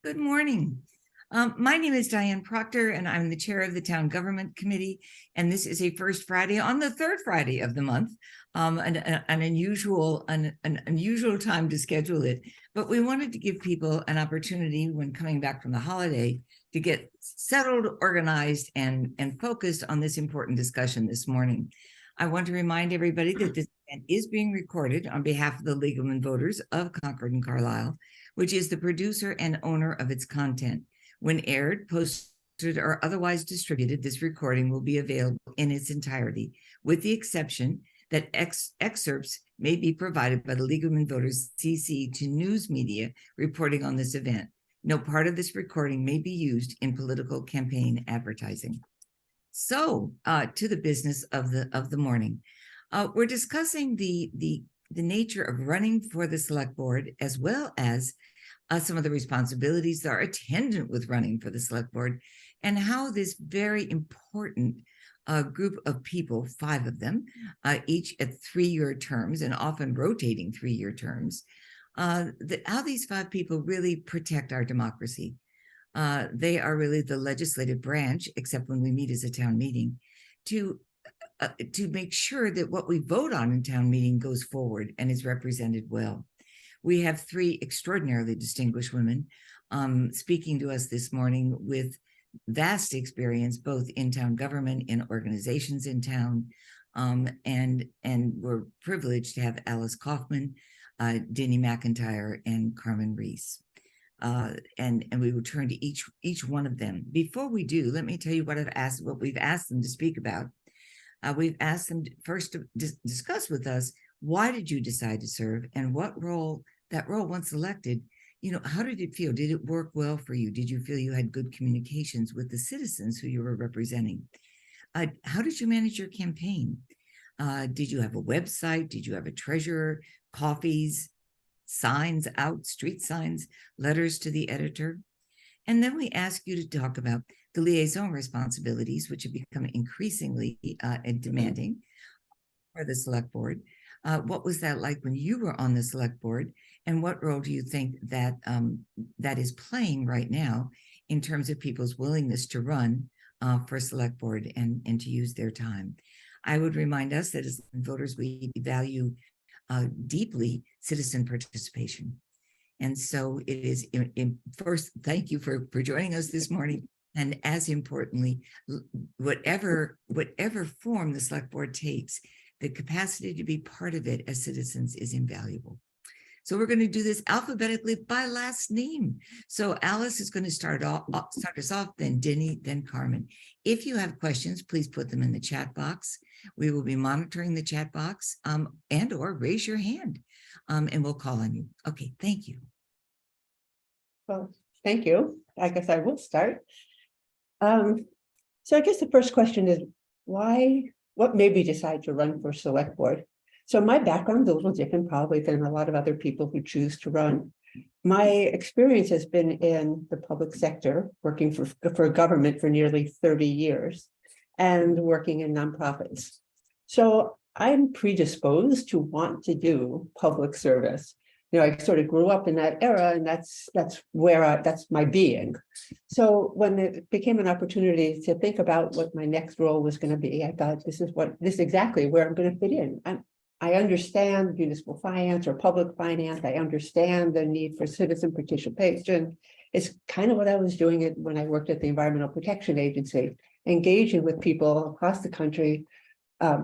Good morning. My name is Diane Proctor, and I'm the chair of the Town Government Committee. And this is a first Friday on the third Friday of the month, an unusual time to schedule it. But we wanted to give people an opportunity when coming back from the holiday to get settled, organized, and focused on this important discussion this morning. I want to remind everybody that this event is being recorded on behalf of the League of Women Voters of Concord and Carlisle, which is the producer and owner of its content. When aired, posted, or otherwise distributed, this recording will be available in its entirety, with the exception that excerpts may be provided by the League of Women Voters CC to news media reporting on this event. No part of this recording may be used in political campaign advertising. So, to the business of the morning, we're discussing the nature of running for the select board, as well as some of the responsibilities that are attendant with running for the select board, and how this very important group of people, 5 of them, each at 3-year terms and often rotating 3-year terms, how these 5 people really protect our democracy. They are really the legislative branch, except when we meet as a town meeting, to make sure that what we vote on in town meeting goes forward and is represented well. We have 3 extraordinarily distinguished women speaking to us this morning with vast experience, both in town government, in organizations in town, and we're privileged to have Alice Kaufman, Denny McIntyre, and Carmen Reese. And we will turn to each one of them. Before we do, let me tell you what we've asked them to speak about. We've asked them first to discuss with us, why did you decide to serve, and what role, once elected, how did it feel? Did it work well for you? Did you feel you had good communications with the citizens who you were representing? How did you manage your campaign? Did you have a website? Did you have a treasurer, coffees, signs out, street signs, letters to the editor? And then we ask you to talk about the liaison responsibilities, which have become increasingly demanding for the select board. What was that like when you were on the select board? And what role do you think that that is playing right now in terms of people's willingness to run for select board and to use their time? I would remind us that as voters, we value deeply citizen participation. And so it is, first, thank you for joining us this morning. And as importantly, whatever form the select board takes, the capacity to be part of it as citizens is invaluable. So we're going to do this alphabetically by last name. So Alice is going to start us off, then Denny, then Carmen. If you have questions, please put them in the chat box. We will be monitoring the chat box and or raise your hand and we'll call on you. Okay, thank you. Well, thank you. I guess I will start. So I guess the first question is, what made me decide to run for select board? So my background is a little different probably than a lot of other people who choose to run. My experience has been in the public sector, working for government for nearly 30 years and working in nonprofits. So I'm predisposed to want to do public service. I sort of grew up in that era, and that's my being. So when it became an opportunity to think about what my next role was going to be, I thought this is exactly where I'm going to fit in. I understand municipal finance or public finance. I understand the need for citizen participation. It's kind of what I was doing when I worked at the Environmental Protection Agency, engaging with people across the country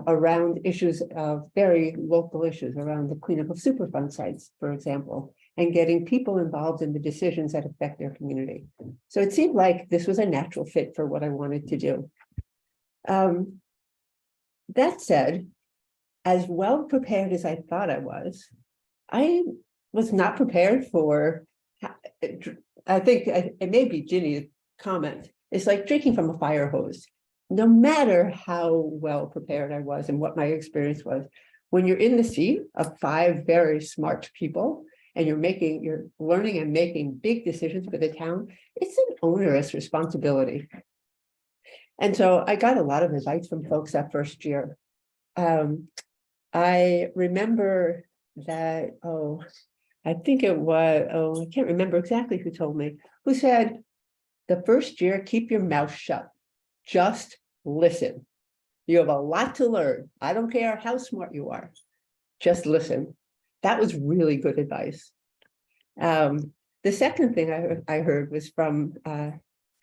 around issues of very local issues, around the cleanup of Superfund sites, for example, and getting people involved in the decisions that affect their community. So it seemed like this was a natural fit for what I wanted to do. That said, as well prepared as I thought I was not prepared for, I think it may be Ginny's comment, it's like drinking from a fire hose. No matter how well prepared I was and what my experience was, when you're in the seat of 5 very smart people and you're learning and making big decisions for the town, it's an onerous responsibility. And so I got a lot of advice from folks that first year. I remember that, I think it was, I can't remember exactly who told me, who said, the first year, keep your mouth shut. Just listen. You have a lot to learn. I don't care how smart you are. Just listen. That was really good advice. The second thing I heard was from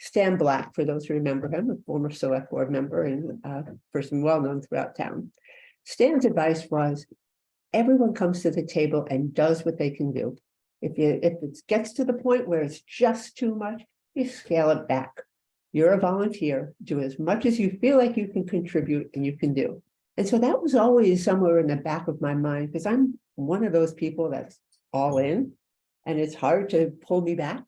Stan Black, for those who remember him, a former select board member and person well known throughout town. Stan's advice was, everyone comes to the table and does what they can do. If it gets to the point where it's just too much, you scale it back. You're a volunteer, do as much as you feel like you can contribute and you can do. And so that was always somewhere in the back of my mind, because I'm one of those people that's all in, and it's hard to pull me back.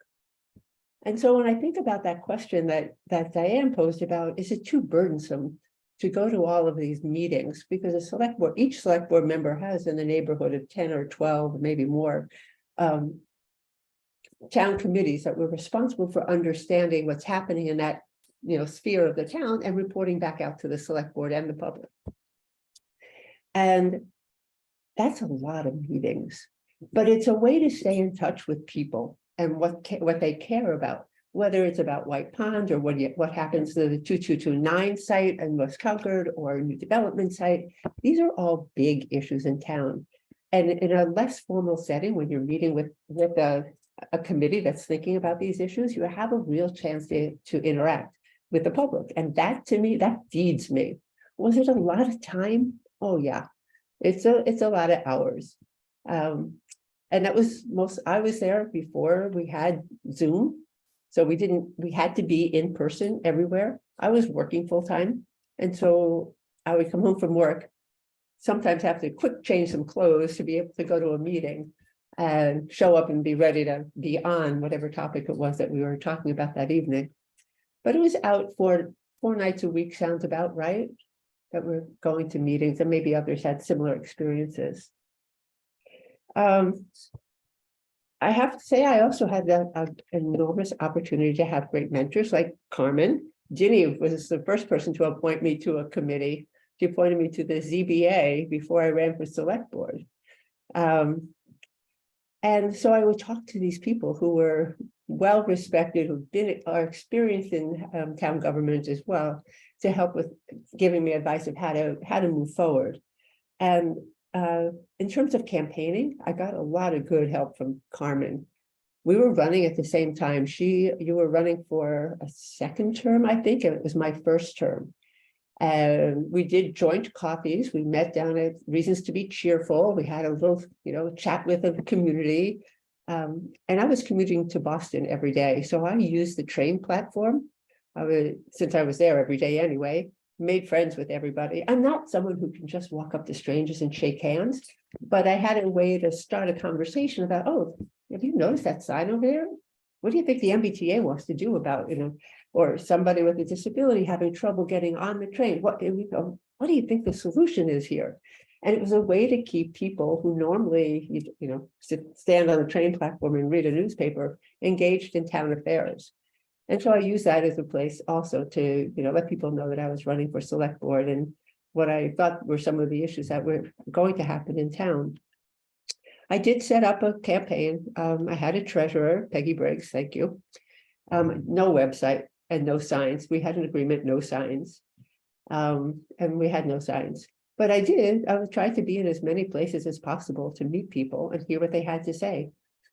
And so when I think about that question that Diane posed about, is it too burdensome to go to all of these meetings? Because each select board member has in the neighborhood of 10 or 12, maybe more, town committees that were responsible for understanding what's happening in that sphere of the town and reporting back out to the select board and the public. And that's a lot of meetings, but it's a way to stay in touch with people and what they care about, whether it's about White Pond or what happens to the 2229 site in West Concord or a new development site. These are all big issues in town. And in a less formal setting, when you're meeting with a committee that's thinking about these issues, you have a real chance to interact with the public. And that, to me, that feeds me. Was it a lot of time? Oh yeah, it's a lot of hours. And that was I was there before we had Zoom. So we had to be in person everywhere. I was working full time. And so I would come home from work, sometimes have to quick change some clothes to be able to go to a meeting and show up and be ready to be on whatever topic it was that we were talking about that evening. But it was out for 4 nights a week, sounds about right, that we're going to meetings, and maybe others had similar experiences. I have to say, I also had an enormous opportunity to have great mentors like Carmen. Ginny was the first person to appoint me to a committee. She appointed me to the ZBA before I ran for select board. And so I would talk to these people who were well respected, who've are experienced in town government as well, to help with giving me advice of how to move forward. And in terms of campaigning, I got a lot of good help from Carmen. We were running at the same time. You were running for a second term, I think, and it was my first term. And we did joint coffees. We met down at Reasons to be Cheerful. We had a little, chat with the community. And I was commuting to Boston every day. So I used the train platform. Since I was there every day anyway, made friends with everybody. I'm not someone who can just walk up to strangers and shake hands, but I had a way to start a conversation about, oh, have you noticed that sign over there? What do you think the MBTA wants to do about, or somebody with a disability having trouble getting on the train? What do you think the solution is here? And it was a way to keep people who normally, stand on the train platform and read a newspaper engaged in town affairs. And so I use that as a place also to, let people know that I was running for select board and what I thought were some of the issues that were going to happen in town. I did set up a campaign. I had a treasurer, Peggy Briggs, thank you. No website and no signs. We had an agreement, no signs. And we had no signs. But I would try to be in as many places as possible to meet people and hear what they had to say.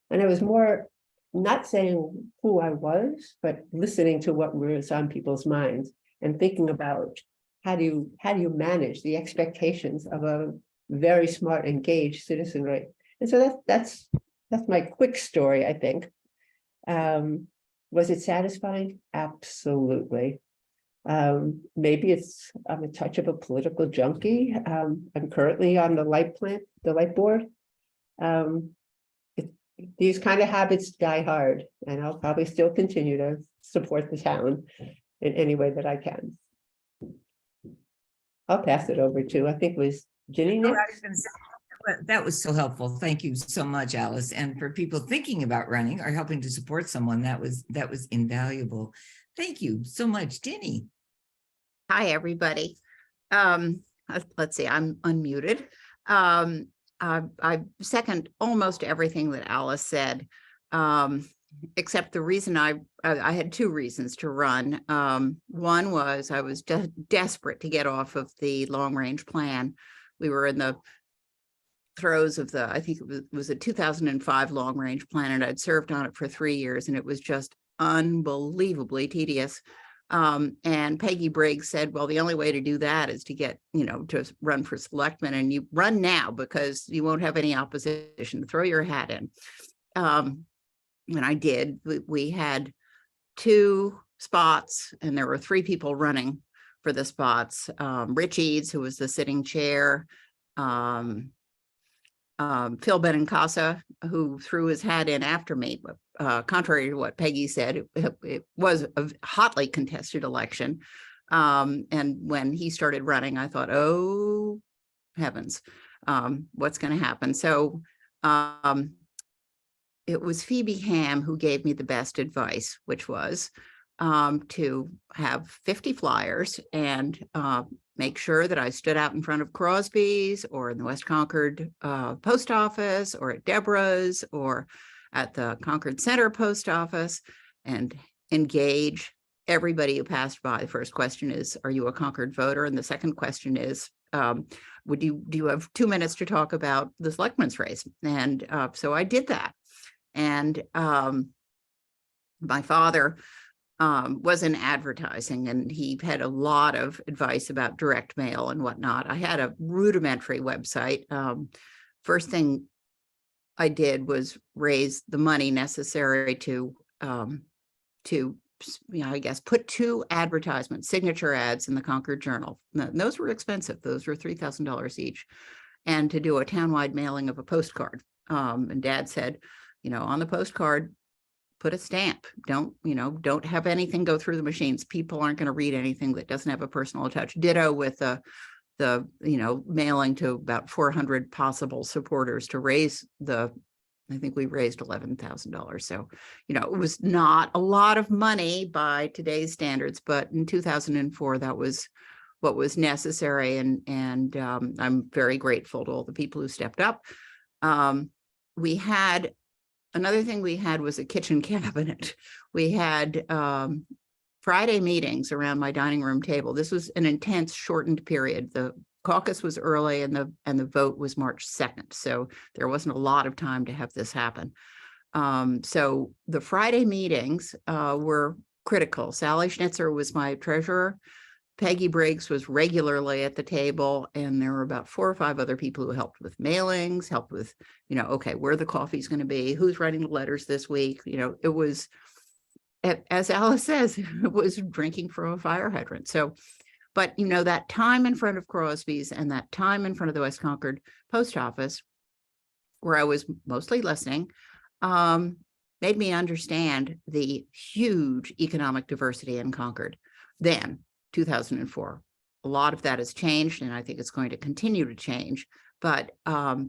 And I was more not saying who I was, but listening to what was on people's minds and thinking about how do you manage the expectations of a very smart, engaged citizenry. And so that's my quick story, I think. Was it satisfying? Absolutely. Maybe I'm a touch of a political junkie. I'm currently on the light board. These kind of habits die hard, and I'll probably still continue to support the town in any way that I can. I'll pass it over to, I think it was Ginny next. That was so helpful. Thank you so much, Alice. And for people thinking about running or helping to support someone, that was invaluable. Thank you so much, Ginny. Hi, everybody. Let's see, I'm unmuted. I second almost everything that Alice said. except the reason I had two reasons to run. One was I was desperate to get off of the long range plan. We were in the throes of I think it was a 2005 long range plan, and I'd served on it for 3 years, and it was just unbelievably tedious. And Peggy Briggs said, well, the only way to do that is to get, to run for selectman, and you run now because you won't have any opposition. Throw your hat in. And I did. We had 2 spots, and there were 3 people running for the spots. Rich Eads, who was the sitting chair, Phil Benincasa, who threw his hat in after me. Contrary to what Peggy said, it was a hotly contested election. And when he started running, I thought, oh, heavens, what's going to happen? So it was Phoebe Ham who gave me the best advice, which was to have 50 flyers and make sure that I stood out in front of Crosby's or in the West Concord post office or at Deborah's or at the Concord Center post office and engage everybody who passed by. The first question is, are you a Concord voter? And the second question is, do you have 2 minutes to talk about the selectman's race? And so I did that. And my father was in advertising, and he had a lot of advice about direct mail and whatnot. I had a rudimentary website. First thing I did was raise the money necessary to I guess, put 2 advertisements, signature ads in the Concord Journal. And those were expensive. Those were $3,000 each. And to do a townwide mailing of a postcard. And Dad said, on the postcard, put a stamp. Don't have anything go through the machines. People aren't going to read anything that doesn't have a personal touch. Ditto with the mailing to about 400 possible supporters to raise I think we raised $11,000. So, it was not a lot of money by today's standards, but in 2004, that was what was necessary. And I'm very grateful to all the people who stepped up. Another thing we had was a kitchen cabinet. We had Friday meetings around my dining room table. This was an intense, shortened period. The caucus was early, and the vote was March 2nd. So there wasn't a lot of time to have this happen. So the Friday meetings were critical. Sally Schnitzer was my treasurer. Peggy Briggs was regularly at the table, and there were about 4 or 5 other people who helped with mailings, helped with, okay, where the coffee's going to be, who's writing the letters this week. It was, as Alice says, it was drinking from a fire hydrant. So, but, that time in front of Crosby's and that time in front of the West Concord post office, where I was mostly listening, made me understand the huge economic diversity in Concord then. 2004. A lot of that has changed, and I think it's going to continue to change. But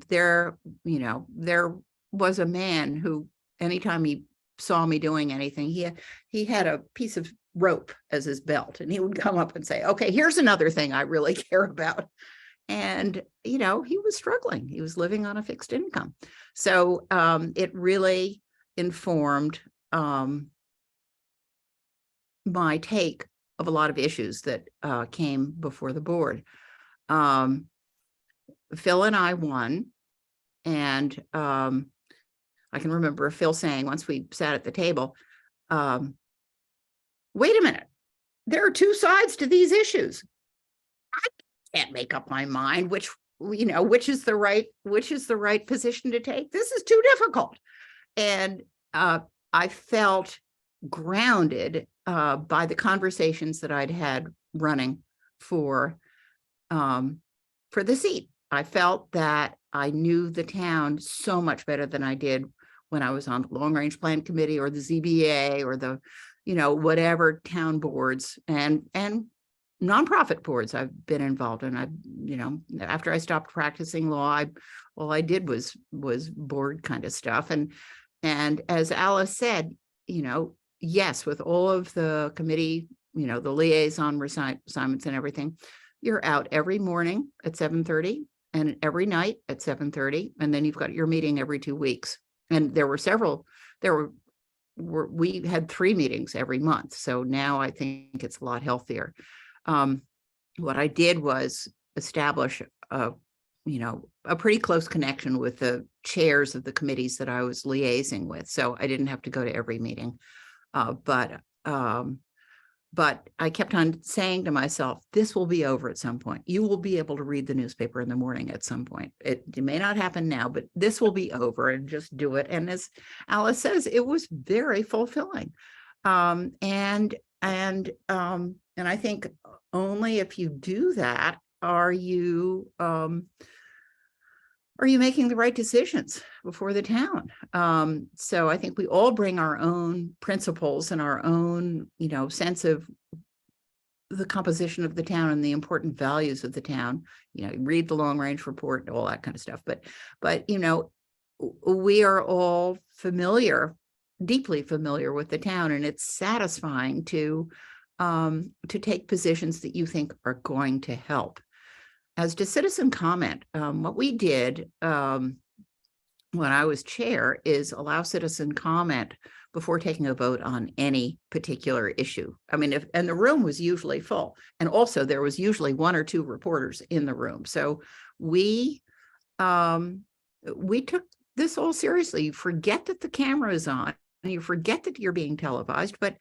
there was a man who, anytime he saw me doing anything, he had a piece of rope as his belt, and he would come up and say, okay, here's another thing I really care about. And, he was struggling. He was living on a fixed income. So it really informed my take of a lot of issues that came before the board. Phil and I won, and I can remember Phil saying, once we sat at the table, wait a minute, there are 2 sides to these issues. I can't make up my mind which is the right position to take. This is too difficult. And I felt grounded by the conversations that I'd had running for the seat. I felt that I knew the town so much better than I did when I was on the long range plan committee or the ZBA or the, whatever town boards and nonprofit boards I've been involved in. After I stopped practicing law, all I did was board kind of stuff. And as Alice said, yes, with all of the committee, the liaison assignments and everything, you're out every morning at 7:30 and every night at 7:30. And then you've got your meeting every 2 weeks. And there were we had 3 meetings every month. So now I think it's a lot healthier. What I did was establish a pretty close connection with the chairs of the committees that I was liaising with. So I didn't have to go to every meeting. But I kept on saying to myself, this will be over at some point. You will be able to read the newspaper in the morning at some point. It may not happen now, but this will be over, and just do it. And as Alice says, it was very fulfilling. And I think only if you do that are you making the right decisions before the town. So I think we all bring our own principles and our own, sense of the composition of the town and the important values of the town. Read the long range report and all that kind of stuff. But we are all deeply familiar with the town, and it's satisfying to take positions that you think are going to help. As to citizen comment, what we did when I was chair is allow citizen comment before taking a vote on any particular issue. I mean, and the room was usually full, and also there was usually 1 or 2 reporters in the room. So we took this all seriously. You forget that the camera is on, and you forget that you're being televised, but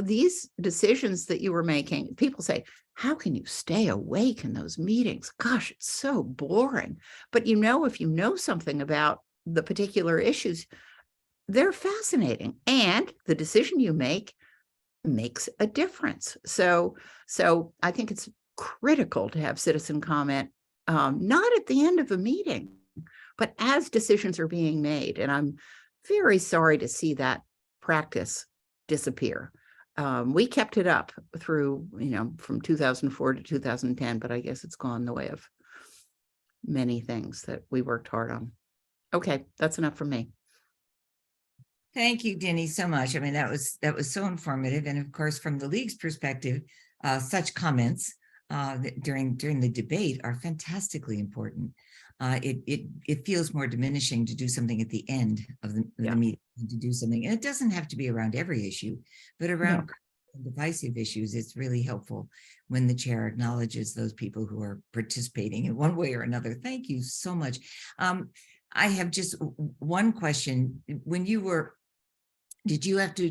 these decisions that you were making, people say, how can you stay awake in those meetings? Gosh, it's so boring. But if you know something about the particular issues, they're fascinating. And the decision you make makes a difference. So I think it's critical to have citizen comment, not at the end of a meeting, but as decisions are being made. And I'm very sorry to see that practice disappear. We kept it up through, from 2004 to 2010, but I guess it's gone the way of many things that we worked hard on. Okay, that's enough from me. Thank you, Denny, so much. I mean, that was so informative. And of course, from the league's perspective, such comments during the debate are fantastically important. It feels more diminishing to do something at the end of the meeting, to do something. And it doesn't have to be around every issue, but around divisive issues. It's really helpful when the chair acknowledges those people who are participating in one way or another. Thank you so much. I have just one question. Did you have to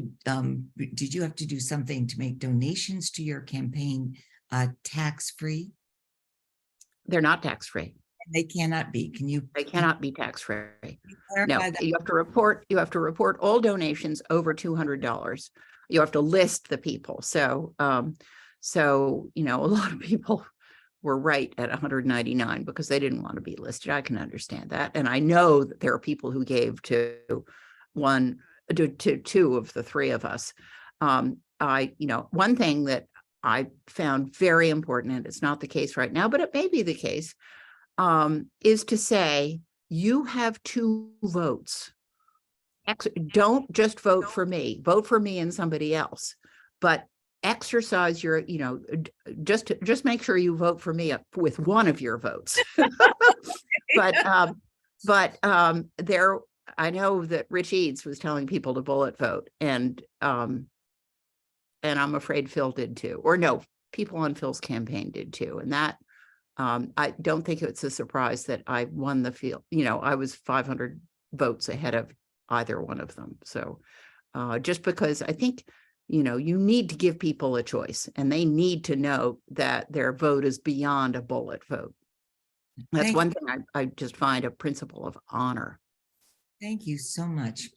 do something to make donations to your campaign tax-free? They're not tax-free. They cannot be. They cannot be tax-free. No, you have to report all donations over $200. You have to list the people. So a lot of people were right at 199 because they didn't want to be listed. I can understand that. And I know that there are people who gave to 2 of the 3 of us. One thing that I found very important, and it's not the case right now, but it may be the case, is to say, you have 2 votes. Don't just vote for me and somebody else, but exercise your, just make sure you vote for me with 1 of your votes. But I know that Rich Eads was telling people to bullet vote, and I'm afraid Phil did too, or no, people on Phil's campaign did too. And that, I don't think it's a surprise that I won the field. I was 500 votes ahead of either one of them. So just because I think, you need to give people a choice, and they need to know that their vote is beyond a bullet vote. That's one thing I just find a principle of honor. Thank you so much.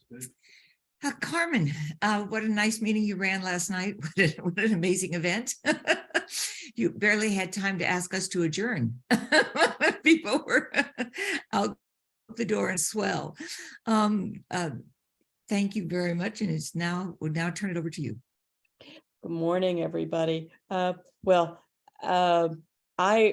Carmen, what a nice meeting you ran last night. What an amazing event. You barely had time to ask us to adjourn. People were out the door and swell. Thank you very much. And we'll now turn it over to you. Good morning, everybody. I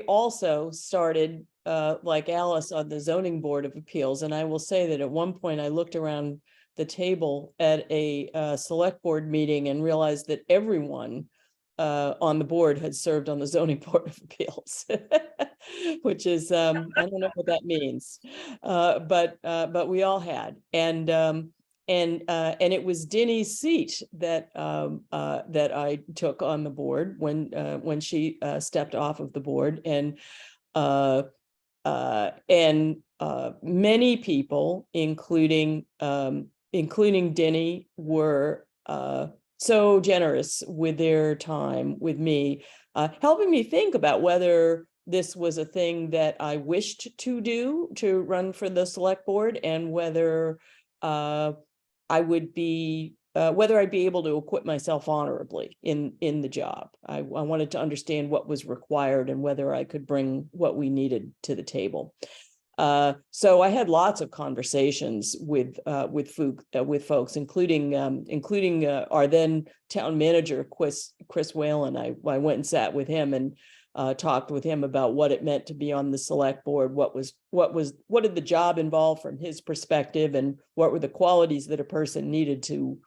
also started like Alice on the zoning board of appeals. And I will say that at one point I looked around the table at a select board meeting and realized that everyone on the board had served on the zoning board of appeals, which is, I don't know what that means, but we all had. And and it was Dinny's seat that that I took on the board when she stepped off of the board, and many people, including Dinny, were so generous with their time with me, helping me think about whether this was a thing that I wished to do, to run for the select board, and whether I would be whether I'd be able to acquit myself honorably in the job. I wanted to understand what was required and whether I could bring what we needed to the table. So I had lots of conversations with folks, including our then town manager, Chris Whalen. I went and sat with him and talked with him about what it meant to be on the select board, what did the job involve from his perspective, and what were the qualities that a person needed to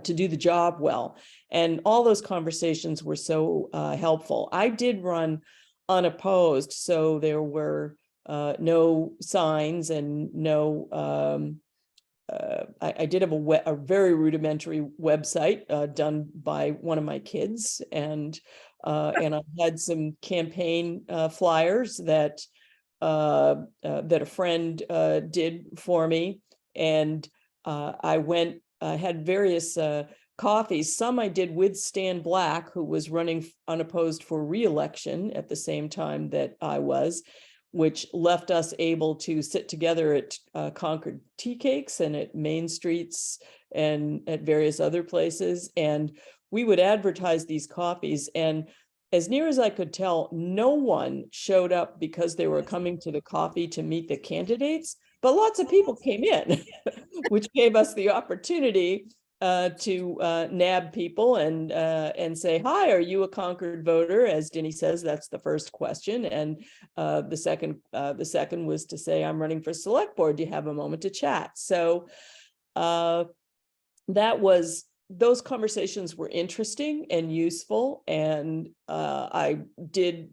do the job well. And all those conversations were so helpful. I did run unopposed, so there were no signs and no. I did have a very rudimentary website done by one of my kids, and I had some campaign flyers that a friend did for me, and I had various coffees. Some I did with Stan Black, who was running unopposed for re-election at the same time that I was, which left us able to sit together at Concord Tea Cakes and at Main Streets and at various other places. And we would advertise these coffees. And as near as I could tell, no one showed up because they were coming to the coffee to meet the candidates, but lots of people came in, which gave us the opportunity to nab people and say, hi, are you a Concord voter? As Dinny says, that's the first question. And the second was to say, I'm running for select board. Do you have a moment to chat? So those conversations were interesting and useful. And I did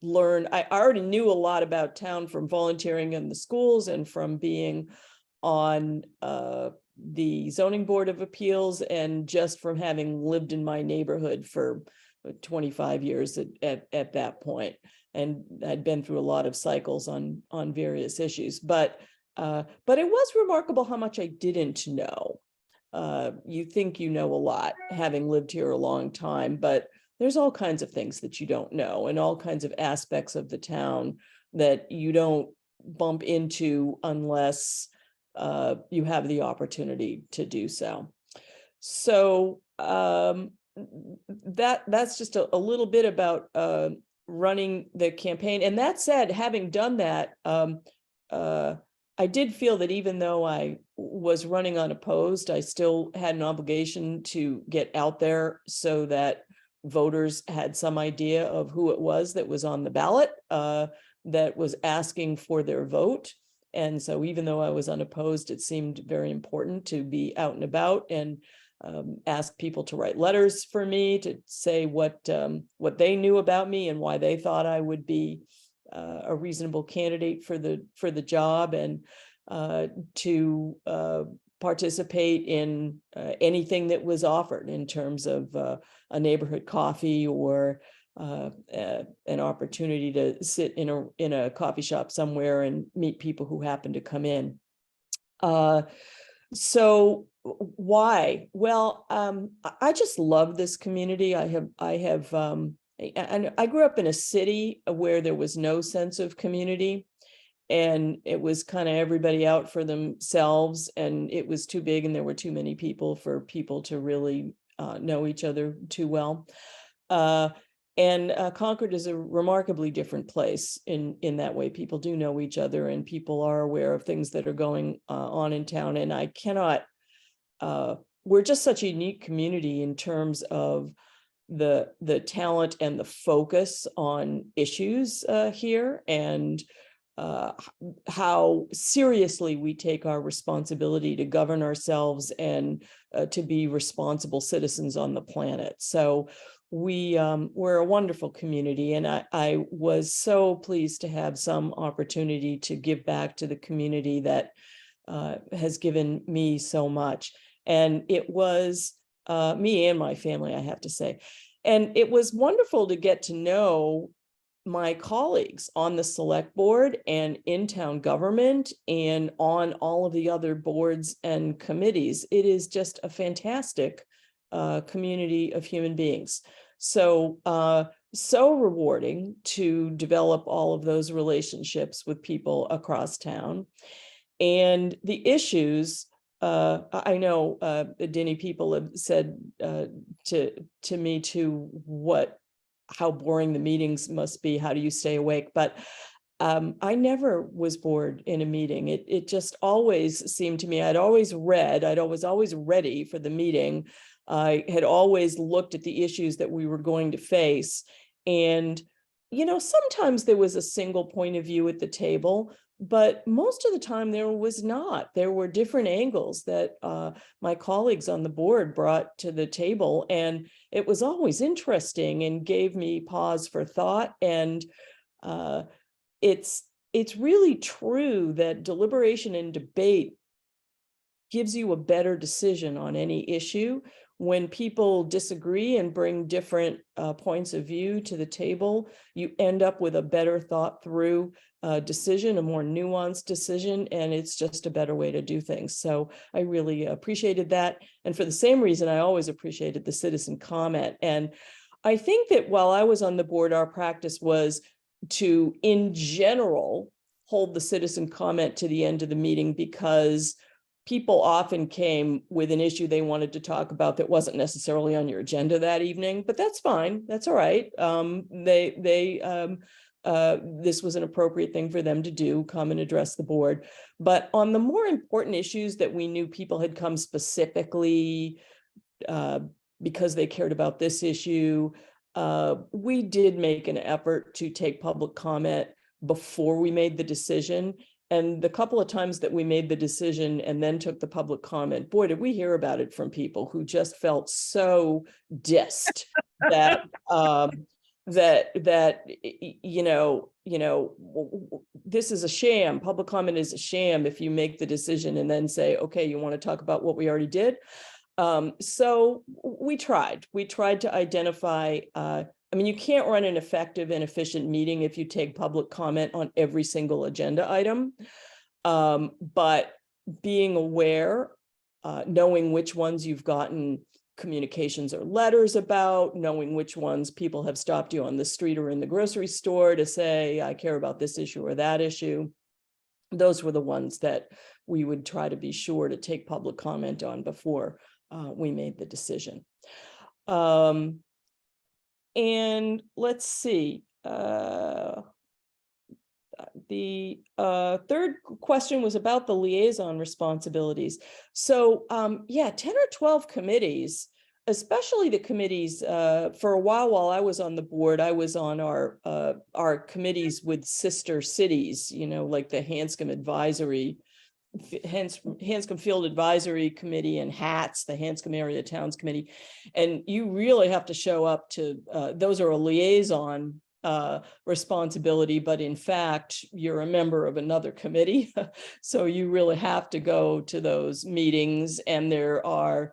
learn, I already knew a lot about town from volunteering in the schools and from being on the zoning board of appeals, and just from having lived in my neighborhood for 25 years at that point, and I'd been through a lot of cycles on various issues. But it was remarkable how much I didn't know. You think you know a lot, having lived here a long time, but there's all kinds of things that you don't know, and all kinds of aspects of the town that you don't bump into unless you have the opportunity to do so. So that's just a little bit about running the campaign. And that said, having done that, I did feel that even though I was running unopposed, I still had an obligation to get out there so that voters had some idea of who it was that was on the ballot, that was asking for their vote. And so even though I was unopposed, it seemed very important to be out and about and ask people to write letters for me, to say what they knew about me and why they thought I would be a reasonable candidate for the job, and to participate in anything that was offered in terms of a neighborhood coffee or an opportunity to sit in a coffee shop somewhere and meet people who happen to come in. So why? Well, I just love this community. And I grew up in a city where there was no sense of community, and it was kind of everybody out for themselves, and it was too big and there were too many people for people to really know each other too well. And Concord is a remarkably different place in that way. People do know each other, and people are aware of things that are going on in town. And I cannot, we're just such a unique community in terms of the talent and the focus on issues here, and how seriously we take our responsibility to govern ourselves and to be responsible citizens on the planet. So we're a wonderful community, and I was so pleased to have some opportunity to give back to the community that has given me so much. And it was me and my family, I have to say. And it was wonderful to get to know my colleagues on the select board and in town government and on all of the other boards and committees. It is just a fantastic community of human beings. So, so rewarding to develop all of those relationships with people across town. And the issues, I know Denny, people have said to me too, how boring the meetings must be. How do you stay awake? But I never was bored in a meeting. It just always seemed to me, I'd always read, I was always ready for the meeting. I had always looked at the issues that we were going to face. And, you know, sometimes there was a single point of view at the table, but most of the time there was not. There were different angles that my colleagues on the board brought to the table, and it was always interesting and gave me pause for thought. And it's really true that deliberation and debate gives you a better decision on any issue. When people disagree and bring different points of view to the table, you end up with a better thought through decision, a more nuanced decision, and it's just a better way to do things. So I really appreciated that. And for the same reason, I always appreciated the citizen comment. And I think that while I was on the board, our practice was to, in general, hold the citizen comment to the end of the meeting, because people often came with an issue they wanted to talk about that wasn't necessarily on your agenda that evening, but that's fine. That's all right. This was an appropriate thing for them to do, come and address the board. But on the more important issues that we knew people had come specifically because they cared about this issue, we did make an effort to take public comment before we made the decision. And the couple of times that we made the decision and then took the public comment, boy, did we hear about it from people who just felt so dissed that this is a sham. Public comment is a sham if you make the decision and then say, okay, you want to talk about what we already did. So we tried to identify, I mean, you can't run an effective and efficient meeting if you take public comment on every single agenda item. But being aware, knowing which ones you've gotten communications or letters about, knowing which ones people have stopped you on the street or in the grocery store to say, I care about this issue or that issue. Those were the ones that we would try to be sure to take public comment on before we made the decision. And let's see, the third question was about the liaison responsibilities. So yeah, 10 or 12 committees, especially the committees, for a while I was on the board, I was on our committees with sister cities, you know, like the Hanscom Field Advisory Committee and HATS, the Hanscom Area Towns Committee. And you really have to show up to, those are a liaison responsibility, but in fact, you're a member of another committee. So you really have to go to those meetings, and there are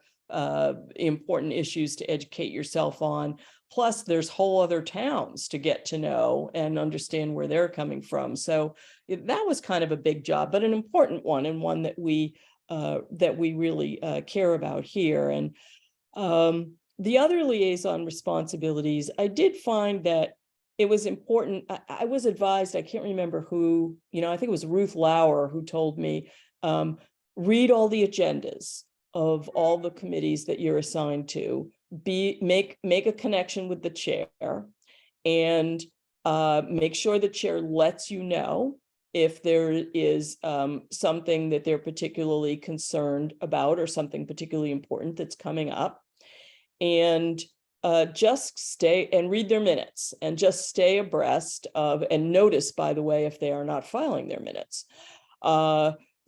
important issues to educate yourself on. Plus, there's whole other towns to get to know and understand where they're coming from. So that was kind of a big job, but an important one, and one that we really care about here. And the other liaison responsibilities, I did find that it was important. I was advised, I can't remember who, you know, I think it was Ruth Lauer who told me, read all the agendas of all the committees that you're assigned to, make a connection with the chair, and make sure the chair lets you know if there is something that they're particularly concerned about or something particularly important that's coming up. And just stay and read their minutes, and just stay abreast of, and notice, by the way, if they are not filing their minutes.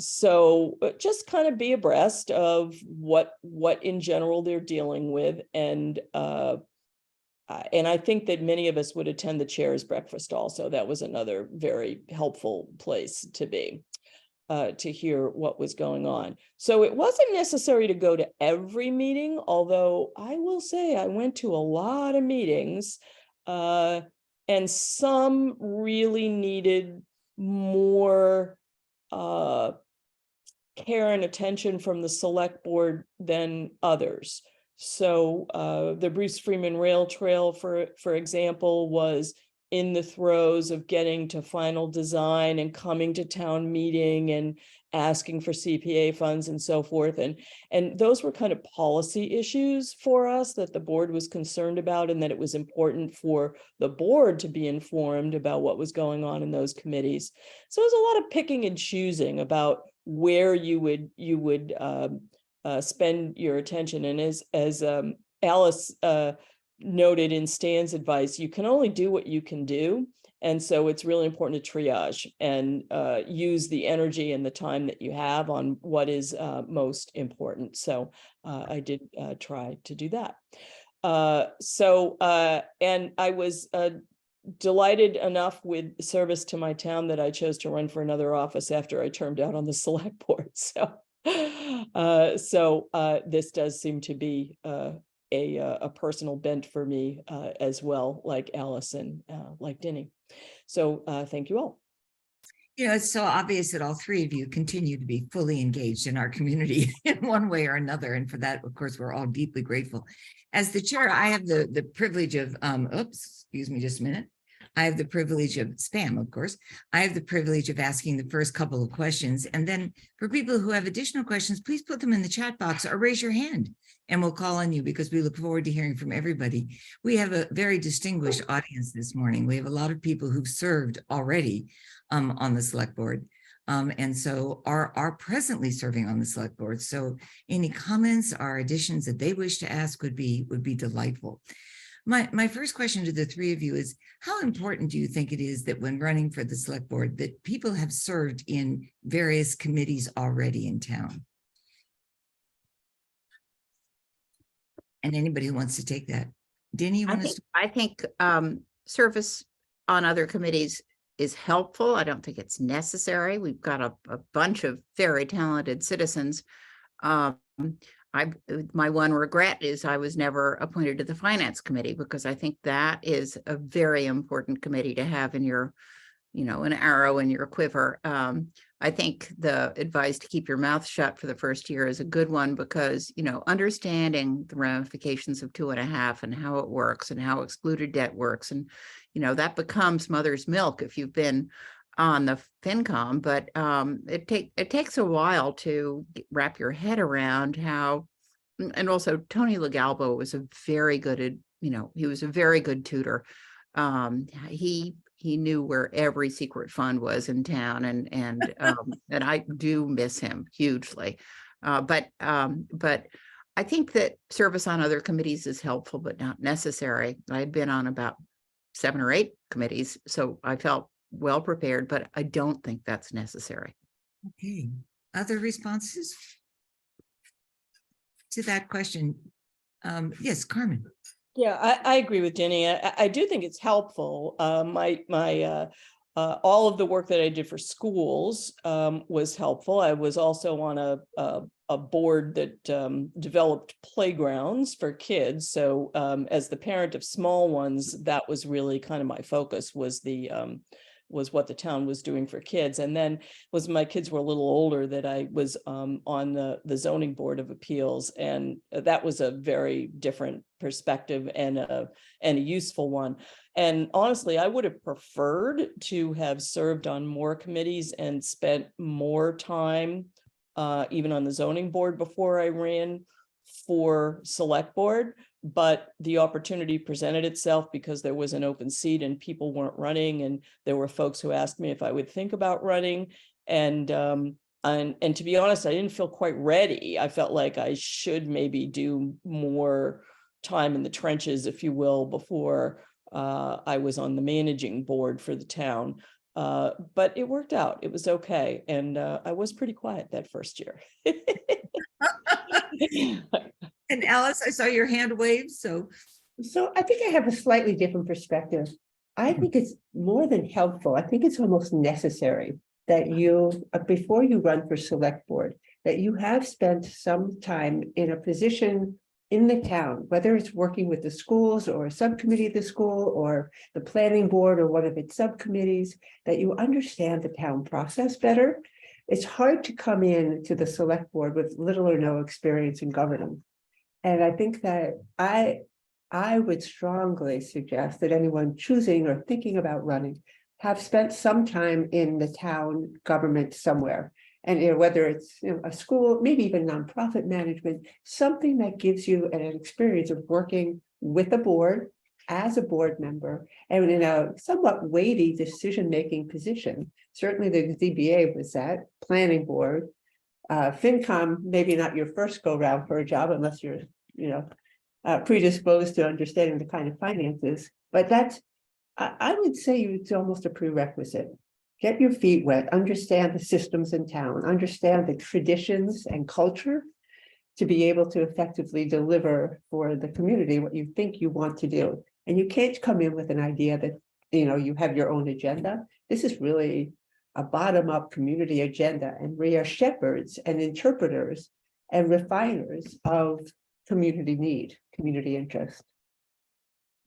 So just kind of be abreast of what in general they're dealing with. And I think that many of us would attend the chair's breakfast also. That was another very helpful place to be. to hear what was going on. So it wasn't necessary to go to every meeting, although I will say I went to a lot of meetings, and some really needed more care and attention from the select board than others. So the Bruce Freeman Rail Trail, for example, was in the throes of getting to final design and coming to town meeting and asking for CPA funds and so forth. And those were kind of policy issues for us that the board was concerned about, and that it was important for the board to be informed about what was going on in those committees. So it was a lot of picking and choosing about where you would spend your attention. And as Alice noted in Stan's advice, you can only do what you can do. And so it's really important to triage and use the energy and the time that you have on what is most important. So I did try to do that. And I was delighted enough with service to my town that I chose to run for another office after I termed out on the select board. So this does seem to be a personal bent for me as well, like Alice and like Denny. So thank you all. You know, it's so obvious that all three of you continue to be fully engaged in our community in one way or another. And for that, of course, we're all deeply grateful. As the chair, I have the privilege of, excuse me just a minute. I have the privilege of spam, of course. I have the privilege of asking the first couple of questions. And then for people who have additional questions, please put them in the chat box or raise your hand and we'll call on you, because we look forward to hearing from everybody. We have a very distinguished audience this morning. We have a lot of people who've served already on the select board. And so are presently serving on the select board. So any comments or additions that they wish to ask would be delightful. My first question to the three of you is, how important do you think it is that when running for the select board that people have served in various committees already in town? And anybody who wants to take that. Denny, you want to? I think service on other committees is helpful. I don't think it's necessary. We've got a bunch of very talented citizens. My one regret is I was never appointed to the finance committee, because I think that is a very important committee to have in your, an arrow in your quiver. I think the advice to keep your mouth shut for the first year is a good one, because, understanding the ramifications of 2.5 and how it works and how excluded debt works. And, that becomes mother's milk if you've been on the FinCom, but it takes a while to wrap your head around how, and also Tony LaGalbo was a very good, he was a very good tutor. He knew where every secret fund was in town, and I do miss him hugely. But I think that service on other committees is helpful, but not necessary. I had been on about 7 or 8 committees, so I felt well prepared, but I don't think that's necessary. Okay. Other responses to that question? Yes, Carmen. Yeah, I agree with Jenny. I do think it's helpful. All of the work that I did for schools was helpful. I was also on a board that developed playgrounds for kids. So as the parent of small ones, that was really kind of my focus, was what the town was doing for kids. And then was my kids were a little older that I was on the zoning board of appeals. And that was a very different perspective and a useful one. And honestly, I would have preferred to have served on more committees and spent more time even on the zoning board before I ran for select board. But the opportunity presented itself because there was an open seat and people weren't running, and there were folks who asked me if I would think about running. And to be honest, I didn't feel quite ready. I felt like I should maybe do more time in the trenches, if you will, before I was on the managing board for the town. But it worked out. It was okay. And I was pretty quiet that first year. And Alice, I saw your hand wave. So I think I have a slightly different perspective. I think it's more than helpful. I think it's almost necessary that you, before you run for select board, that you have spent some time in a position in the town, whether it's working with the schools or a subcommittee of the school or the planning board or one of its subcommittees, that you understand the town process better. It's hard to come in to the select board with little or no experience in governing. And I think that I would strongly suggest that anyone choosing or thinking about running have spent some time in the town government somewhere. And whether it's a school, maybe even nonprofit management, something that gives you an experience of working with a board as a board member and in a somewhat weighty decision-making position. Certainly the ZBA was that, planning board. FinCom, maybe not your first go round for a job unless you're, predisposed to understanding the kind of finances, but that's, I would say it's almost a prerequisite. Get your feet wet, understand the systems in town, understand the traditions and culture to be able to effectively deliver for the community what you think you want to do. And you can't come in with an idea that, you have your own agenda. This is really a bottom-up community agenda, and we are shepherds and interpreters and refiners of community need, community interest.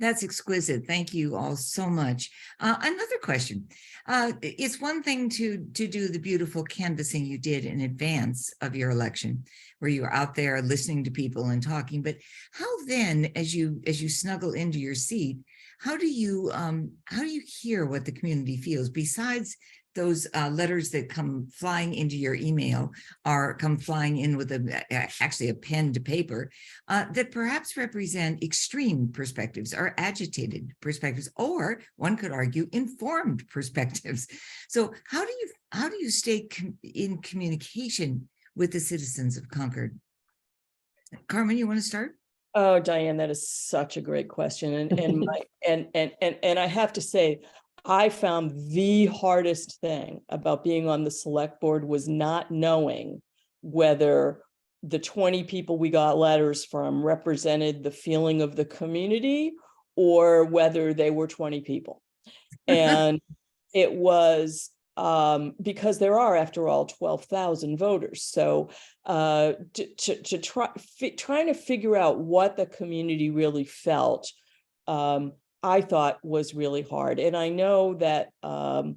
That's exquisite. Thank you all so much. Another question. It's one thing to do the beautiful canvassing you did in advance of your election, where you were out there listening to people and talking. But how then, as you snuggle into your seat, how do you hear what the community feels besides those letters that come flying into your email or come flying in with actually a pen to paper that perhaps represent extreme perspectives or agitated perspectives, or one could argue informed perspectives. So how do you stay in communication with the citizens of Concord? Carmen, you want to start? Oh, Diane, that is such a great question. And I have to say, I found the hardest thing about being on the select board was not knowing whether the 20 people we got letters from represented the feeling of the community or whether they were 20 people. And it was because there are, after all, 12,000 voters. So trying to figure out what the community really felt, I thought was really hard. And I know that so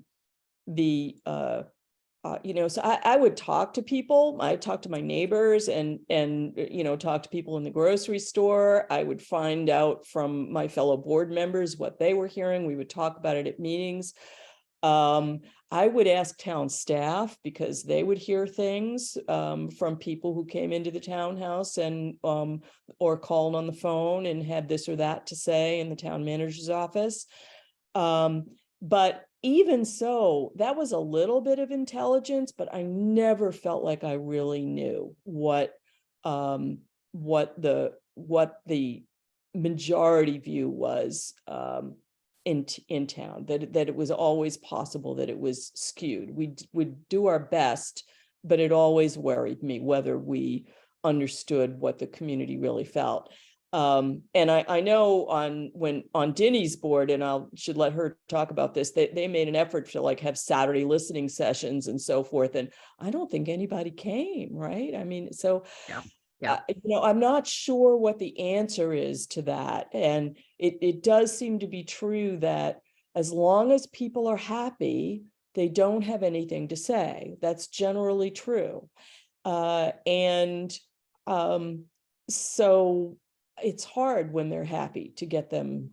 I would talk to people. I talked to my neighbors and talk to people in the grocery store. I would find out from my fellow board members what they were hearing. We would talk about it at meetings. I would ask town staff because they would hear things from people who came into the townhouse and or called on the phone and had this or that to say in the town manager's office. But even so, that was a little bit of intelligence, but I never felt like I really knew what the majority view was in town, that it was always possible that it was skewed. We would do our best, but it always worried me whether we understood what the community really felt. And I know on Dinny's board, and I should let her talk about this, they made an effort to like have Saturday listening sessions and so forth. And I don't think anybody came, right? I mean, so Yeah. I'm not sure what the answer is to that. And it does seem to be true that as long as people are happy, they don't have anything to say. That's generally true. So it's hard when they're happy to get them.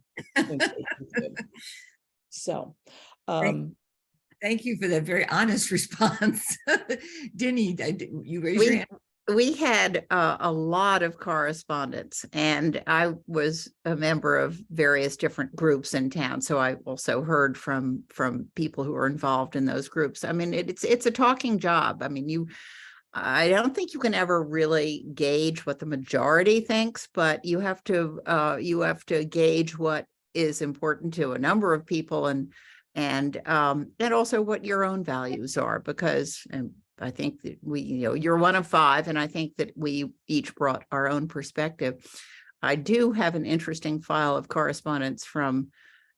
So, Thank you for that very honest response. Dinny, you raised your hand. We had a lot of correspondence, and I was a member of various different groups in town. So I also heard from people who are involved in those groups. I mean, it's a talking job. I mean, I don't think you can ever really gauge what the majority thinks, but you have to gauge what is important to a number of people and also what your own values are, because I think that you're one of five, and I think that we each brought our own perspective. I do have an interesting file of correspondence from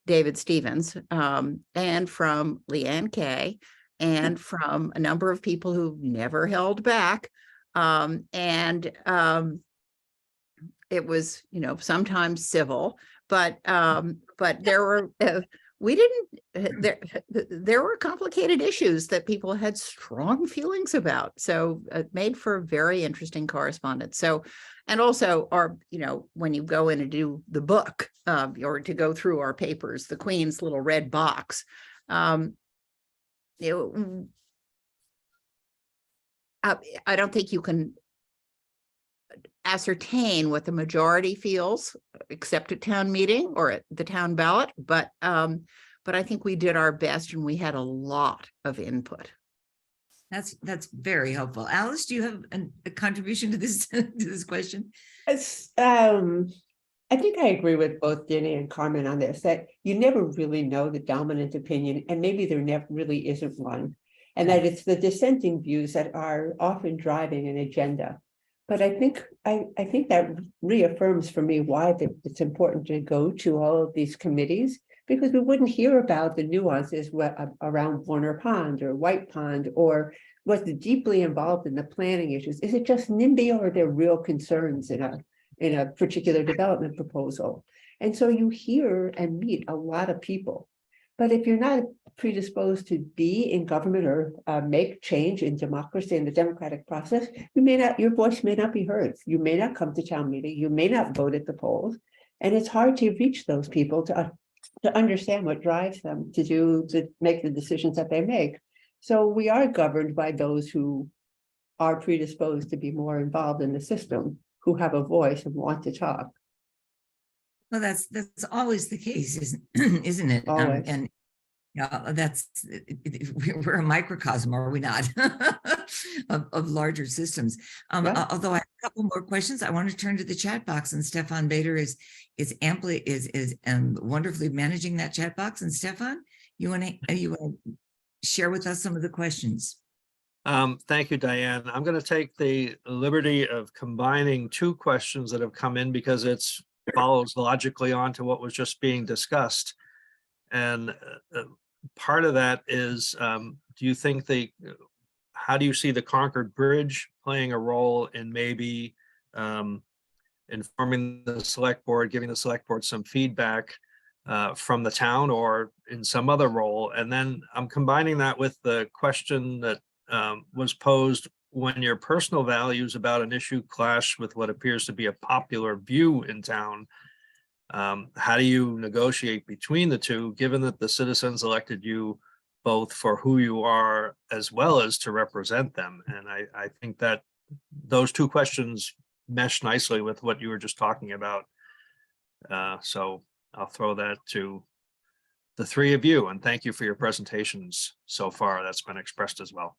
David Stevens and from Leanne Kay and from a number of people who never held back. It was, sometimes civil, but there were, there were complicated issues that people had strong feelings about. So it made for very interesting correspondence. So, and also when you go in and do the book, or to go through our papers, the Queen's little red box, I don't think you can ascertain what the majority feels, except at town meeting or at the town ballot. But I think we did our best, and we had a lot of input. That's very helpful. Alice, do you have a contribution to this to this question? I think I agree with both Jenny and Carmen on this, that you never really know the dominant opinion, and maybe there never really isn't one, and that it's the dissenting views that are often driving an agenda. But I think that reaffirms for me why it's important to go to all of these committees, because we wouldn't hear about the nuances around Warner Pond or White Pond, or was deeply involved in the planning issues. Is it just NIMBY, or are there real concerns in a particular development proposal? And so you hear and meet a lot of people. But if you're not predisposed to be in government or make change in democracy and the democratic process, your voice may not be heard. You may not come to town meeting. You may not vote at the polls. And it's hard to reach those people to understand what drives them to make the decisions that they make. So we are governed by those who are predisposed to be more involved in the system, who have a voice and want to talk. Well, that's always the case, isn't it? Always. And we're a microcosm, are we not, of larger systems. Yeah. Although I have a couple more questions, I want to turn to the chat box, and Stefan Bader is wonderfully managing that chat box. And Stefan, you want to share with us some of the questions? Thank you, Diane. I'm going to take the liberty of combining two questions that have come in, because it follows logically on to what was just being discussed. And part of that is, do you think how do you see the Concord Bridge playing a role in maybe informing the select board, giving the select board some feedback from the town, or in some other role? And then I'm combining that with the question that was posed: when your personal values about an issue clash with what appears to be a popular view in town, how do you negotiate between the two, given that the citizens elected you both for who you are as well as to represent them? And I think that those two questions mesh nicely with what you were just talking about. So I'll throw that to the three of you, and thank you for your presentations so far. That's been expressed as well.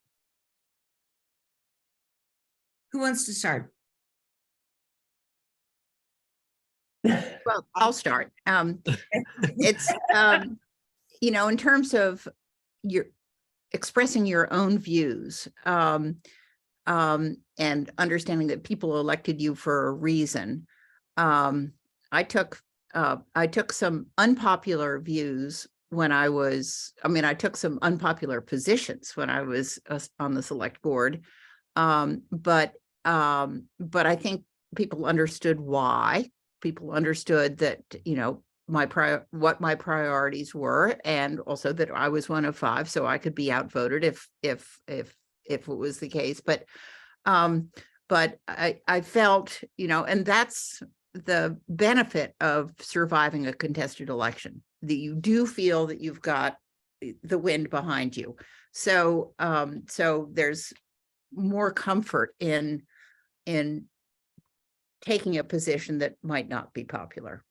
Who wants to start? Well, I'll start. It's, in terms of your expressing your own views, and understanding that people elected you for a reason. I took some unpopular views when I took some unpopular positions when I was on the select board. But I think people understood why. People understood that, what my priorities were, and also that I was one of five, so I could be outvoted if it was the case. But I felt, and that's the benefit of surviving a contested election, that you do feel that you've got the wind behind you. So there's more comfort in taking a position that might not be popular.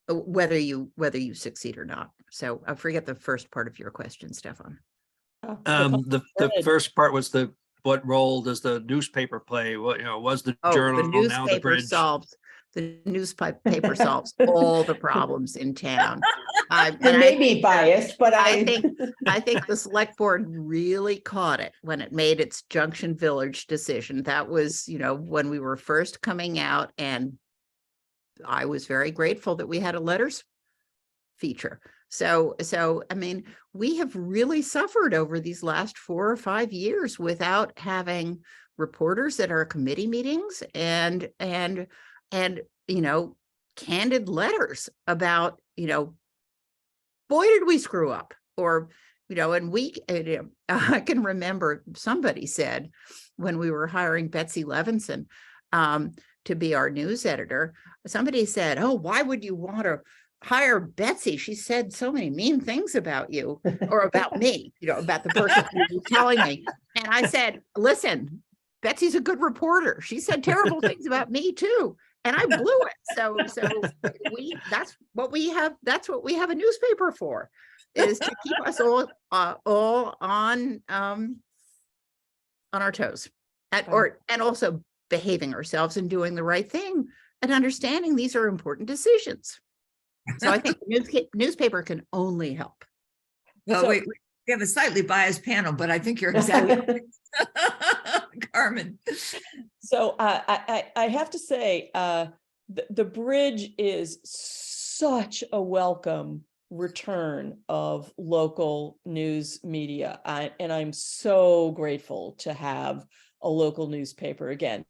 Whether you succeed or not. So I forget the first part of your question, Stefan. The first part was what role does the newspaper play? Was the journal now the bridge? The newspaper solves all the problems in town. I may be biased, but I think the select board really caught it when it made its Junction Village decision. That was, when we were first coming out, and I was very grateful that we had a letters feature. So, I mean, we have really suffered over these last 4 or 5 years without having reporters at our committee meetings and, you know, candid letters about, you know, boy, did we screw up, or, you know, and I can remember somebody said when we were hiring Betsy Levinson to be our news editor, somebody said, oh, why would you want to hire Betsy? She said so many mean things about you, or about me, you know, about the person who was telling me. And I said, listen, Betsy's a good reporter. She said terrible things about me too. And I blew it. So that's what we have a newspaper for, is to keep us all on our toes, and also behaving ourselves and doing the right thing and understanding these are important decisions. So I think the newspaper can only help. Well, So- we have a slightly biased panel, but I think you're exactly right. Carmen. So I have to say, the bridge is such a welcome return of local news media. And I'm so grateful to have a local newspaper again.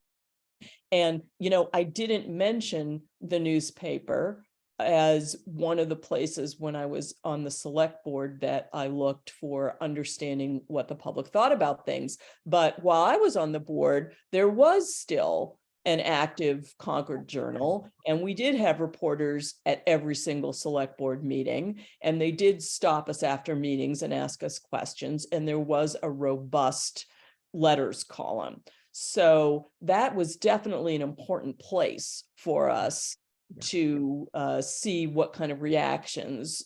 And, you know, I didn't mention the newspaper as one of the places when I was on the select board that I looked for understanding what the public thought about things. But while I was on the board, there was still an active Concord Journal, and we did have reporters at every single select board meeting, and they did stop us after meetings and ask us questions, and there was a robust letters column. So that was definitely an important place for us to see what kind of reactions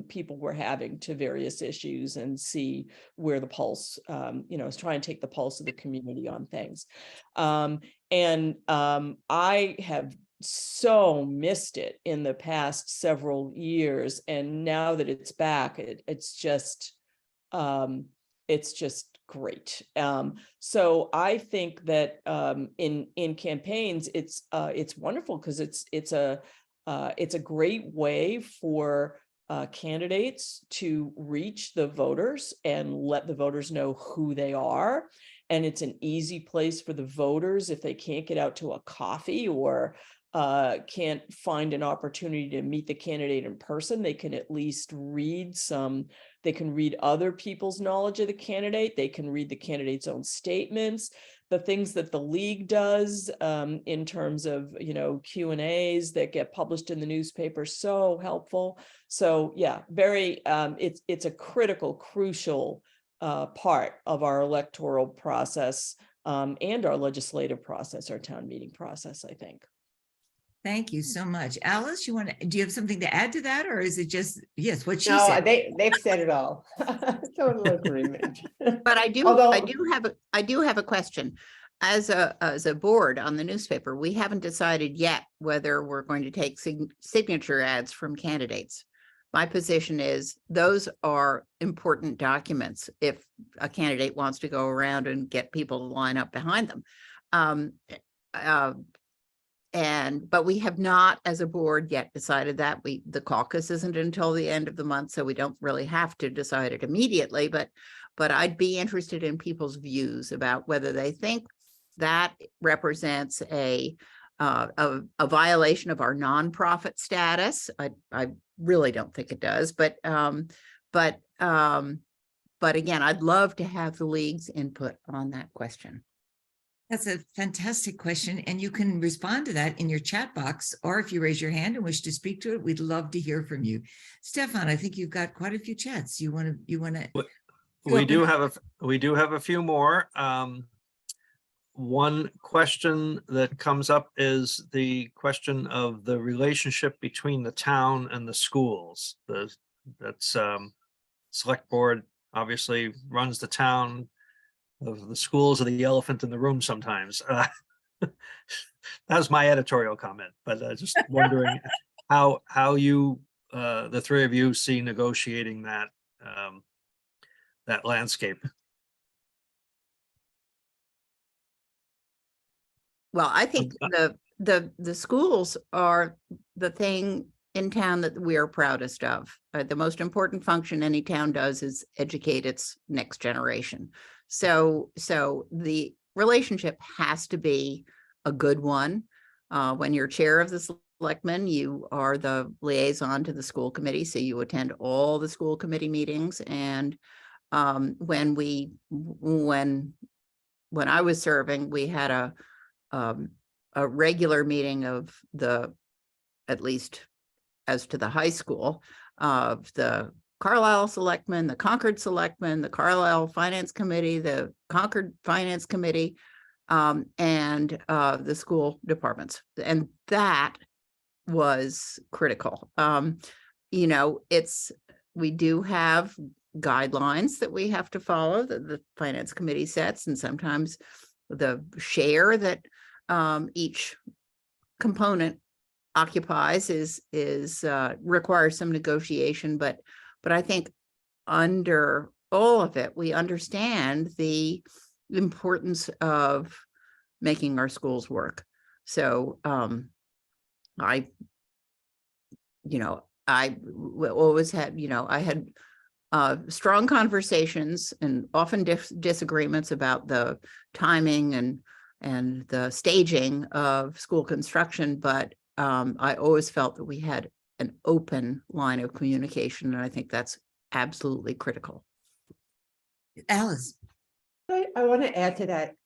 people were having to various issues, and see where the pulse, you know, try and take the pulse of the community on things. I have so missed it in the past several years, and now that it's back, it's just great. So I think that in campaigns, it's wonderful, because it's a great way for candidates to reach the voters and let the voters know who they are. And it's an easy place for the voters, if they can't get out to a coffee or can't find an opportunity to meet the candidate in person, they can at least read they can read other people's knowledge of the candidate. They can read the candidate's own statements, the things that the league does in terms of, you know, Q&As that get published in the newspaper. So helpful. So yeah, very, it's a crucial part of our electoral process and our legislative process, our town meeting process, I think. Thank you so much. Alice, do you have something to add to that, or is it just, yes, what she No, said? they've said it all. Total agreement. But I do have a question. As a board on the newspaper, we haven't decided yet whether we're going to take signature ads from candidates. My position is those are important documents if a candidate wants to go around and get people to line up behind them. But we have not, as a board, yet decided that. The caucus isn't until the end of the month, so we don't really have to decide it immediately. But I'd be interested in people's views about whether they think that represents a violation of our nonprofit status. I really don't think it does, but again, I'd love to have the league's input on that question. That's a fantastic question, and you can respond to that in your chat box, or if you raise your hand and wish to speak to it, we'd love to hear from you. Stefan, I think you've got quite a few chats. You want to? We do have a few more. One question that comes up is the question of the relationship between the town and the schools. That's select board obviously runs the town. The schools are the elephant in the room sometimes. That was my editorial comment, but just wondering how you, the three of you, see negotiating that that landscape. Well, I think the schools are the thing in town that we are proudest of. The most important function any town does is educate its next generation. So the relationship has to be a good one. When you're chair of the selectmen, you are the liaison to the school committee, so you attend all the school committee meetings. And when I was serving, we had a regular meeting of at least as to the high school, of the Carlisle Selectmen, the Concord Selectmen, the Carlisle Finance Committee, the Concord Finance Committee, and the school departments. And that was critical. You know, we do have guidelines that we have to follow that the Finance Committee sets, and sometimes the share that each component occupies requires some negotiation, but I think under all of it, we understand the importance of making our schools work. So I always had, I had strong conversations and often disagreements about the timing and the staging of school construction, but I always felt that we had an open line of communication, and I think that's absolutely critical. Alice. I want to add to that.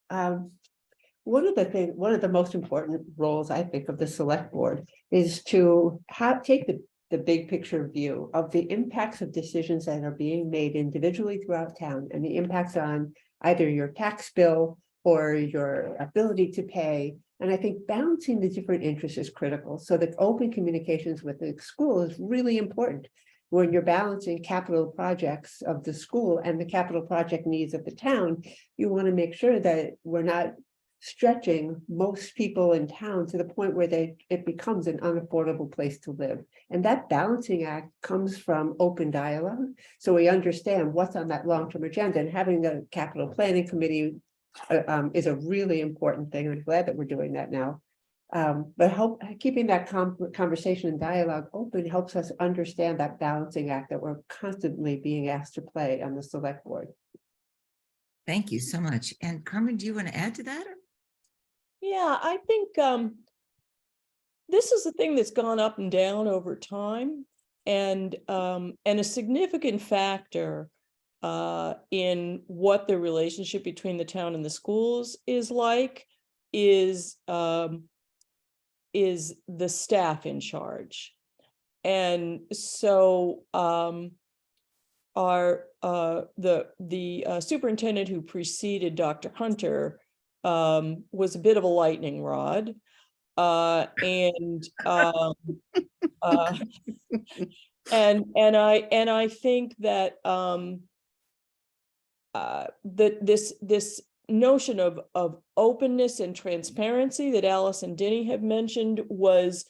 One of the most important roles I think of the select board is to take the big picture view of the impacts of decisions that are being made individually throughout town, and the impacts on either your tax bill or your ability to pay. And I think balancing the different interests is critical. So the open communications with the school is really important. When you're balancing capital projects of the school and the capital project needs of the town, you want to make sure that we're not stretching most people in town to the point where it becomes an unaffordable place to live. And that balancing act comes from open dialogue. So we understand what's on that long-term agenda, and having a capital planning committee is a really important thing. I'm glad that we're doing that now. But keeping that conversation and dialogue open helps us understand that balancing act that we're constantly being asked to play on the select board. Thank you so much. And Carmen, do you want to add to that? Yeah, I think this is a thing that's gone up and down over time, and a significant factor in what the relationship between the town and the schools is like is the staff in charge. And so the superintendent who preceded Dr. Hunter was a bit of a lightning rod, and I think that this notion of openness and transparency that Alice and Denny have mentioned was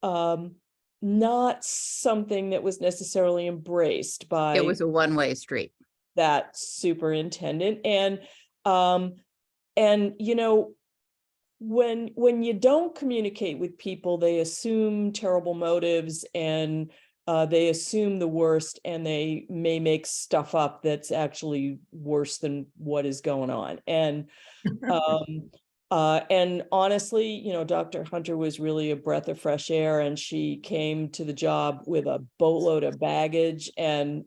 not something that was necessarily embraced by It was a one-way street. that superintendent. And when you don't communicate with people, they assume terrible motives, and they assume the worst, and they may make stuff up that's actually worse than what is going on. And honestly, Dr. Hunter was really a breath of fresh air, and she came to the job with a boatload of baggage. And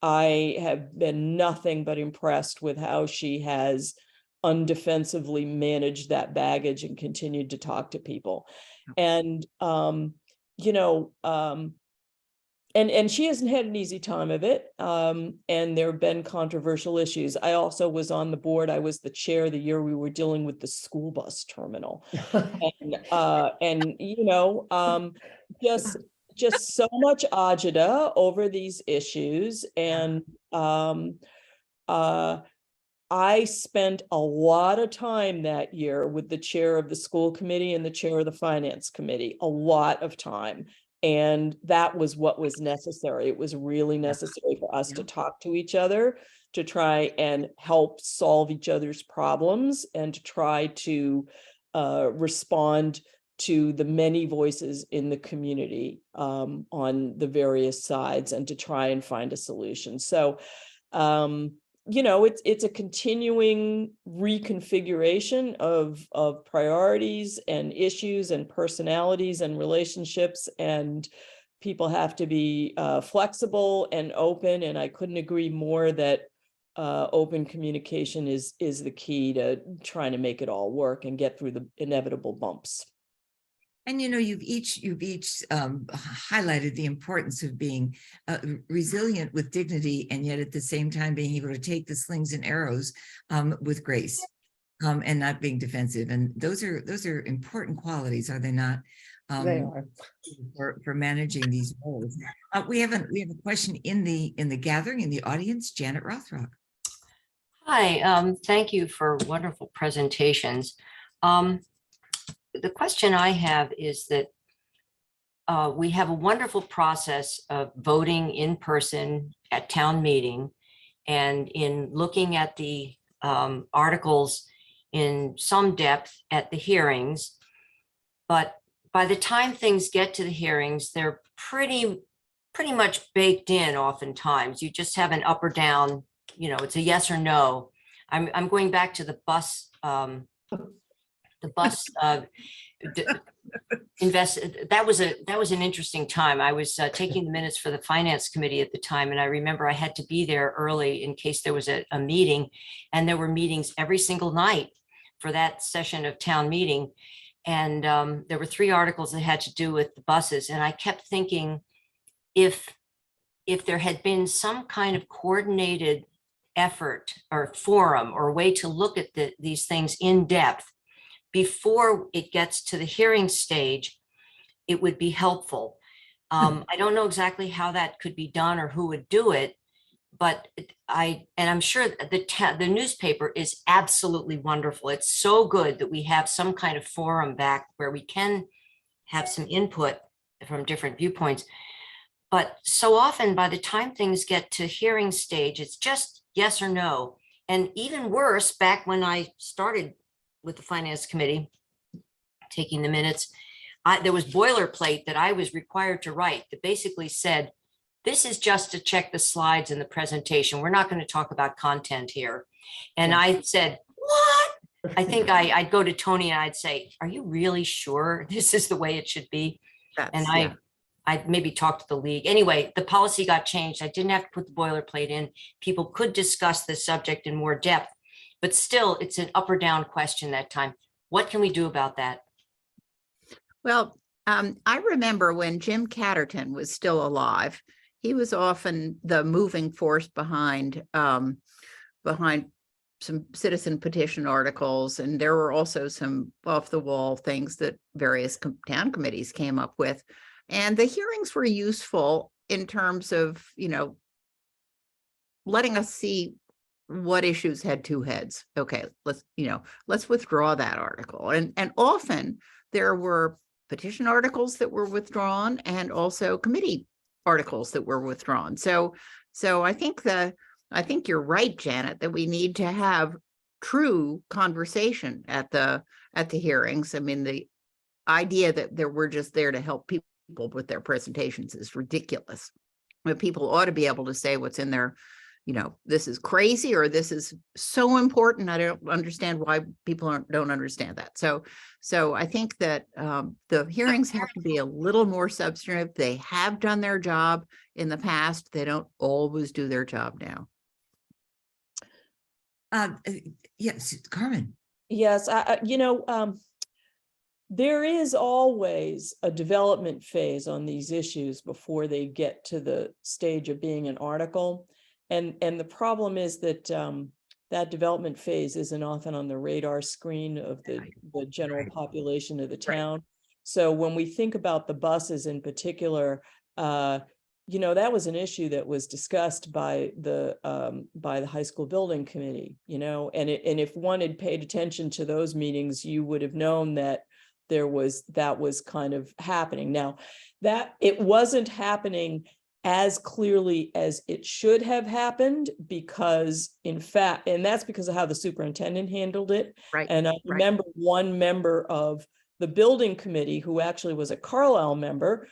I have been nothing but impressed with how she has undefensively managed that baggage and continued to talk to people. And and she hasn't had an easy time of it. And there have been controversial issues. I also was on the board. I was the chair the year we were dealing with the school bus terminal. Just so much agita over these issues. And I spent a lot of time that year with the chair of the school committee and the chair of the finance committee, a lot of time. And that was what was necessary. It was really necessary for us to talk to each other, to try and help solve each other's problems, and to try to respond to the many voices in the community on the various sides and to try and find a solution. So, it's a continuing reconfiguration of priorities and issues and personalities and relationships, and people have to be flexible and open. And I couldn't agree more that open communication is the key to trying to make it all work and get through the inevitable bumps. And you've each highlighted the importance of being resilient with dignity, and yet at the same time being able to take the slings and arrows with grace, and not being defensive. And those are important qualities, are they not? They are. For managing these roles. We have a question in the gathering, in the audience. Janet Rothrock. Hi, thank you for wonderful presentations. The question I have is that we have a wonderful process of voting in person at town meeting, and in looking at the articles in some depth at the hearings. But by the time things get to the hearings, they're pretty much baked in oftentimes. You just have an up or down, it's a yes or no. I'm going back to the bus that was an interesting time. I was taking the minutes for the finance committee at the time, and I remember I had to be there early in case there was a meeting, and there were meetings every single night for that session of town meeting. And there were 3 articles that had to do with the buses, and I kept thinking, if there had been some kind of coordinated effort or forum or way to look at these things in depth before it gets to the hearing stage, it would be helpful. I don't know exactly how that could be done or who would do it, but I'm sure the newspaper is absolutely wonderful. It's so good that we have some kind of forum back where we can have some input from different viewpoints. But so often by the time things get to hearing stage, it's just yes or no. And even worse, back when I started with the finance committee, taking the minutes, there was boilerplate that I was required to write that basically said, this is just to check the slides in the presentation. We're not going to talk about content here. And I said, what? I think I'd go to Tony and I'd say, are you really sure this is the way it should be? And I maybe talked to the league. Anyway, the policy got changed. I didn't have to put the boilerplate in. People could discuss the subject in more depth, but still it's an up or down question that time. What can we do about that? Well, I remember when Jim Catterton was still alive, he was often the moving force behind some citizen petition articles. And there were also some off the wall things that various town committees came up with. And the hearings were useful in terms of, letting us see what issues had 2 heads. Okay, let's withdraw that article. And often there were petition articles that were withdrawn and also committee articles that were withdrawn. So I think you're right, Janet, that we need to have true conversation at the hearings. I mean, the idea that we're just there to help people with their presentations is ridiculous. But people ought to be able to say what's in there. This is crazy, or this is so important. I don't understand why people don't understand that. So I think that the hearings have to be a little more substantive. They have done their job in the past. They don't always do their job now. Yes, Carmen. Yes, there is always a development phase on these issues before they get to the stage of being an article. And the problem is that that development phase isn't often on the radar screen of the general population of the town. So when we think about the buses in particular, that was an issue that was discussed by the high school building committee, and if one had paid attention to those meetings, you would have known that that was kind of happening. Now, that it wasn't happening as clearly as it should have happened, because in fact, and that's because of how the superintendent handled it. Right. And I remember one member of the building committee, who actually was a Carlisle member,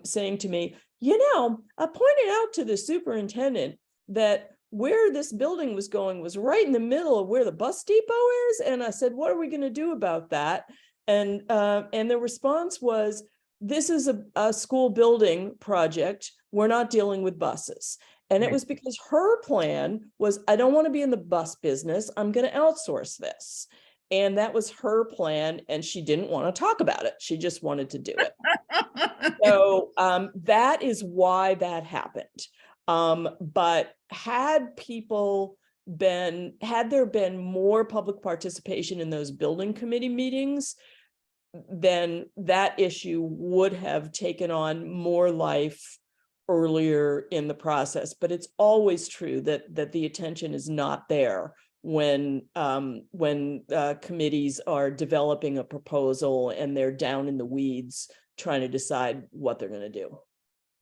saying to me, I pointed out to the superintendent that where this building was going was right in the middle of where the bus depot is. And I said, what are we going to do about that? And the response was, this is a school building project. We're not dealing with buses. And it was because her plan was, I don't want to be in the bus business. I'm going to outsource this. And that was her plan. And she didn't want to talk about it. She just wanted to do it. So that is why that happened. But had there been more public participation in those building committee meetings, then that issue would have taken on more life earlier in the process. But it's always true that the attention is not there when committees are developing a proposal and they're down in the weeds trying to decide what they're going to do.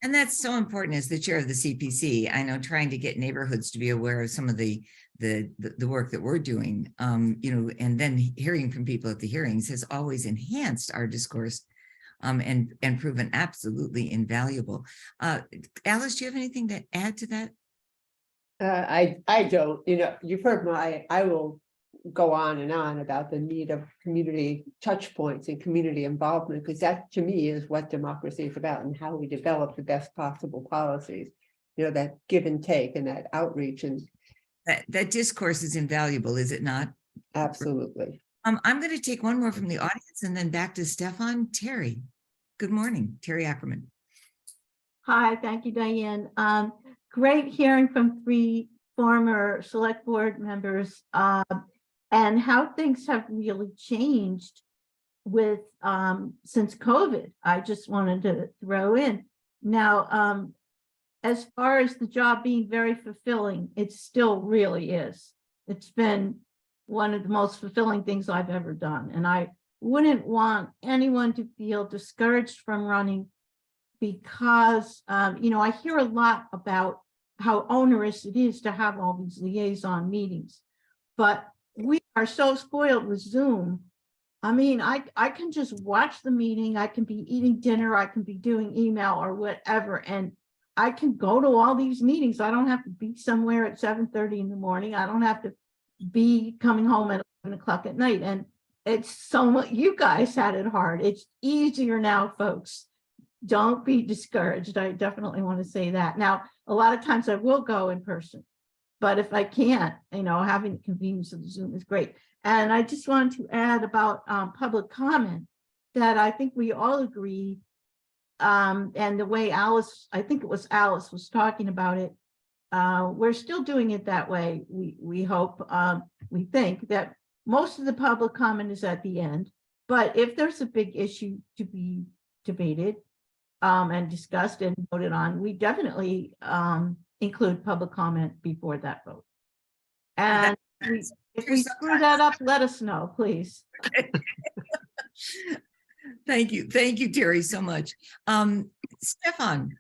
And that's so important as the chair of the CPC. I know trying to get neighborhoods to be aware of some of the work that we're doing, and then hearing from people at the hearings has always enhanced our discourse and proven absolutely invaluable. Alice, do you have anything to add to that? I don't, you've heard I will go on and on about the need of community touch points and community involvement, because that to me is what democracy is about, and how we develop the best possible policies, that give and take and that outreach. And that discourse is invaluable, is it not? Absolutely. I'm going to take one more from the audience and then back to Stefan. Terry. Good morning, Terry Ackerman. Hi, thank you, Diane. Great hearing from 3 former select board members and how things have really changed with since COVID. I just wanted to throw in. Now, as far as the job being very fulfilling, it still really is. It's been one of the most fulfilling things I've ever done. And I wouldn't want anyone to feel discouraged from running because, I hear a lot about how onerous it is to have all these liaison meetings, but we are so spoiled with Zoom. I mean, I can just watch the meeting. I can be eating dinner. I can be doing email or whatever. And I can go to all these meetings. I don't have to be somewhere at 7:30 in the morning. I don't have to be coming home at 11 o'clock at night. And it's so much, you guys had it hard. It's easier now, folks. Don't be discouraged. I definitely want to say that. Now, a lot of times I will go in person, but if I can't, having the convenience of the Zoom is great. And I just wanted to add about public comment that I think we all agree. And the way Alice, I think it was Alice was talking about it, we're still doing it that way. We hope, we think that most of the public comment is at the end, but if there's a big issue to be debated and discussed and voted on, we definitely include public comment before that vote. And if we screw that up, let us know, please. Thank you, Terry, so much. Stefan.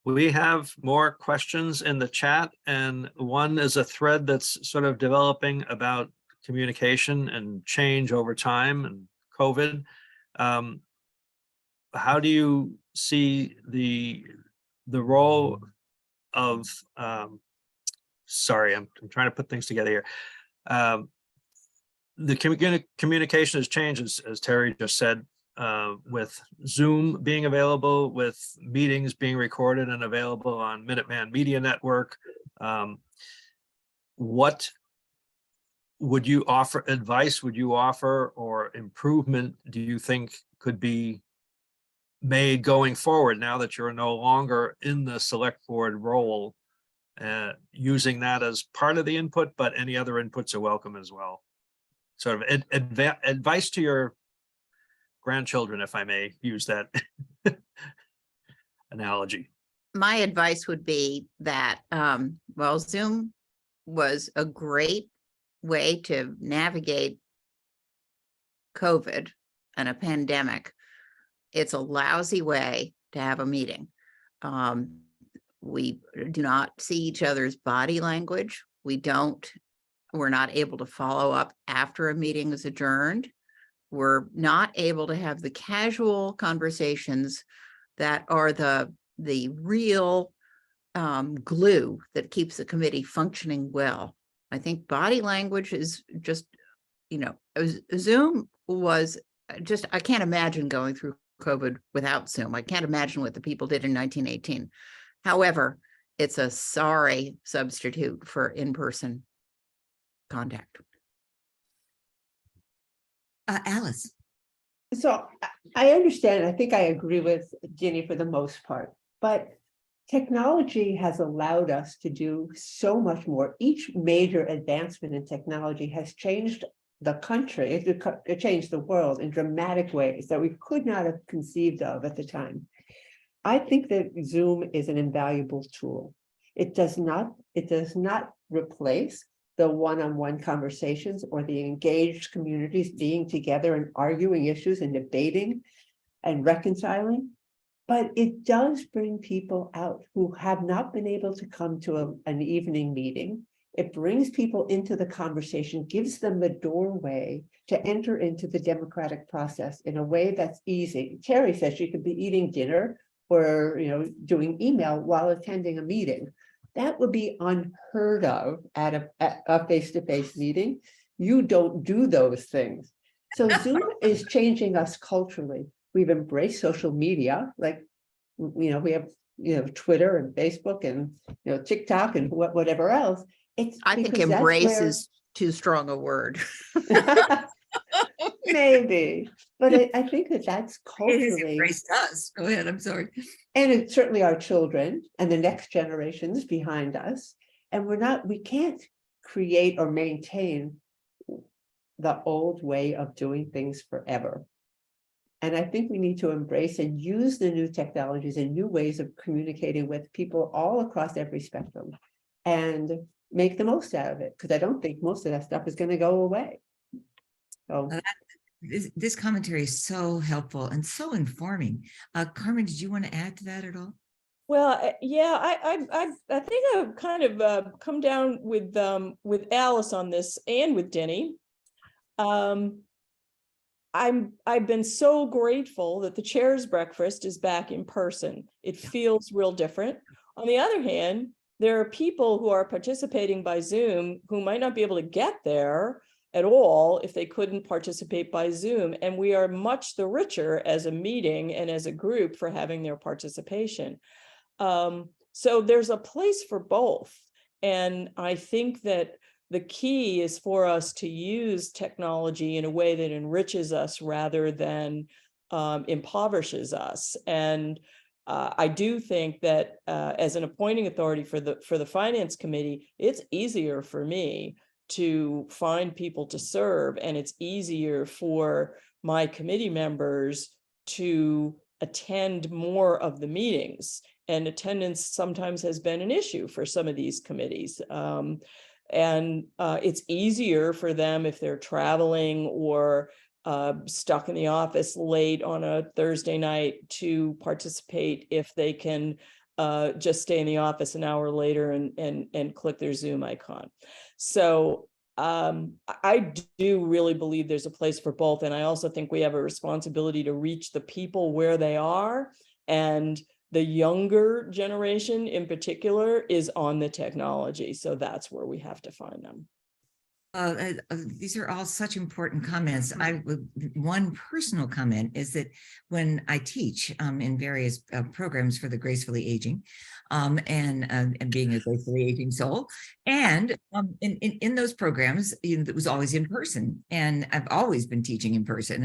We have more questions in the chat, and one is a thread that's sort of developing about communication and change over time and COVID. How do you see the role of, sorry, I'm trying to put things together here. The communication has changed, as Terry just said, with Zoom being available, with meetings being recorded and available on Minuteman Media Network. What would you offer, advice would you offer, or improvement do you think could be made going forward now that you're no longer in the select board role, using that as part of the input, but any other inputs are welcome as well? Sort of advice to your grandchildren, if I may use that analogy. My advice would be that, Zoom was a great way to navigate COVID and a pandemic. It's a lousy way to have a meeting. We do not see each other's body language. We're not able to follow up after a meeting is adjourned. we're not able to have the casual conversations that are the real glue that keeps the committee functioning well. I think body language is just, Zoom was just, I can't imagine going through COVID without Zoom. I can't imagine what the people did in 1918. However, it's a sorry substitute for in-person contact. Alice. So I understand, I think I agree with Ginny for the most part, but technology has allowed us to do so much more. Each major advancement in technology has changed the country, it changed the world in dramatic ways that we could not have conceived of at the time. I think that Zoom is an invaluable tool. It does not replace the one-on-one conversations or the engaged communities being together and arguing issues and debating and reconciling. But it does bring people out who have not been able to come to an evening meeting. It brings people into the conversation, gives them the doorway to enter into the democratic process in a way that's easy. Terry says she could be eating dinner or doing email while attending a meeting. That would be unheard of at a face-to-face meeting. You don't do those things. So Zoom is changing us culturally. We've embraced social media, like, we have Twitter and Facebook and, TikTok and whatever else. I think embrace is too strong a word. Maybe, but I think that's It has culturally. embraced us. Go ahead, I'm sorry. And it's certainly our children and the next generations behind us. And we can't create or maintain the old way of doing things forever. And I think we need to embrace and use the new technologies and new ways of communicating with people all across every spectrum and make the most out of it, because I don't think most of that stuff is going to go away. So This commentary is so helpful and so informing. Carmen, did you want to add to that at all? Well, yeah, I think I've kind of come down with Alice on this and with Denny. I've been so grateful that the chair's breakfast is back in person. It feels real different. On the other hand, there are people who are participating by Zoom who might not be able to get there at all if they couldn't participate by Zoom. And we are much the richer as a meeting and as a group for having their participation. So there's a place for both. And I think that the key is for us to use technology in a way that enriches us rather than impoverishes us. And I do think that as an appointing authority for the Finance Committee, it's easier for me to find people to serve, and it's easier for my committee members to attend more of the meetings. And attendance sometimes has been an issue for some of these committees. And it's easier for them if they're traveling or stuck in the office late on a Thursday night to participate if they can just stay in the office an hour later and click their Zoom icon. So I do really believe there's a place for both. And I also think we have a responsibility to reach the people where they are. And the younger generation in particular is on the technology. So that's where we have to find them. These are all such important comments. One personal comment is that when I teach in various programs for the gracefully aging, and being a gracefully aging soul, and in those programs, it was always in person, and I've always been teaching in person,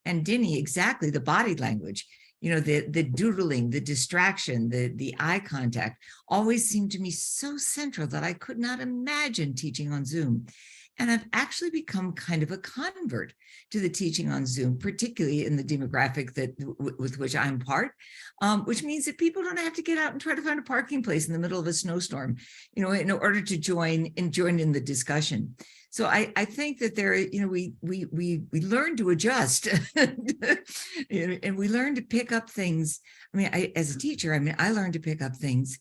and Denny, exactly, the body language, the doodling, the distraction, the eye contact always seemed to me so central that I could not imagine teaching on Zoom. And I've actually become kind of a convert to the teaching on Zoom, particularly in the demographic with which I'm part, which means that people don't have to get out and try to find a parking place in the middle of a snowstorm, in order to join in the discussion. So I think that we learn to adjust, and we learn to pick up things. As a teacher, I learned to pick up things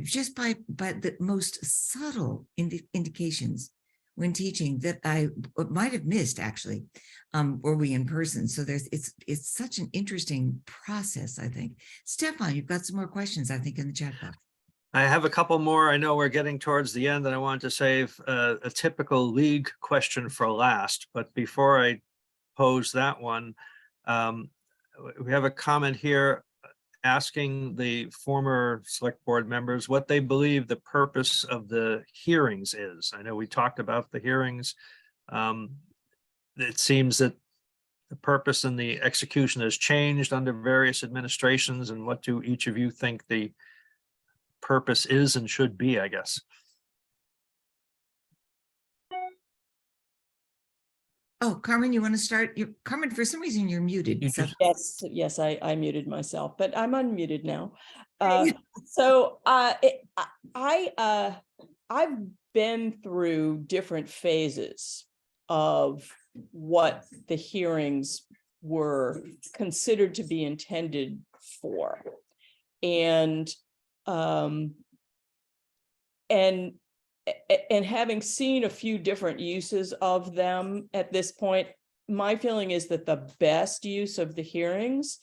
just by the most subtle indications. when teaching that I might have missed actually, were we in person. So it's such an interesting process, I think. Stefan, you've got some more questions, I think, in the chat box. I have a couple more. I know we're getting towards the end and I wanted to save a typical league question for last, but before I pose that one, we have a comment here asking the former select board members what they believe the purpose of the hearings is. I know we talked about the hearings. It seems that the purpose and the execution has changed under various administrations, and what do each of you think the purpose is and should be, I guess? Oh, Carmen, you want to start? Carmen, for some reason you're muted. So. Yes, I muted myself, but I'm unmuted now. Hey. I've been through different phases of what the hearings were considered to be intended for. And having seen a few different uses of them at this point, my feeling is that the best use of the hearings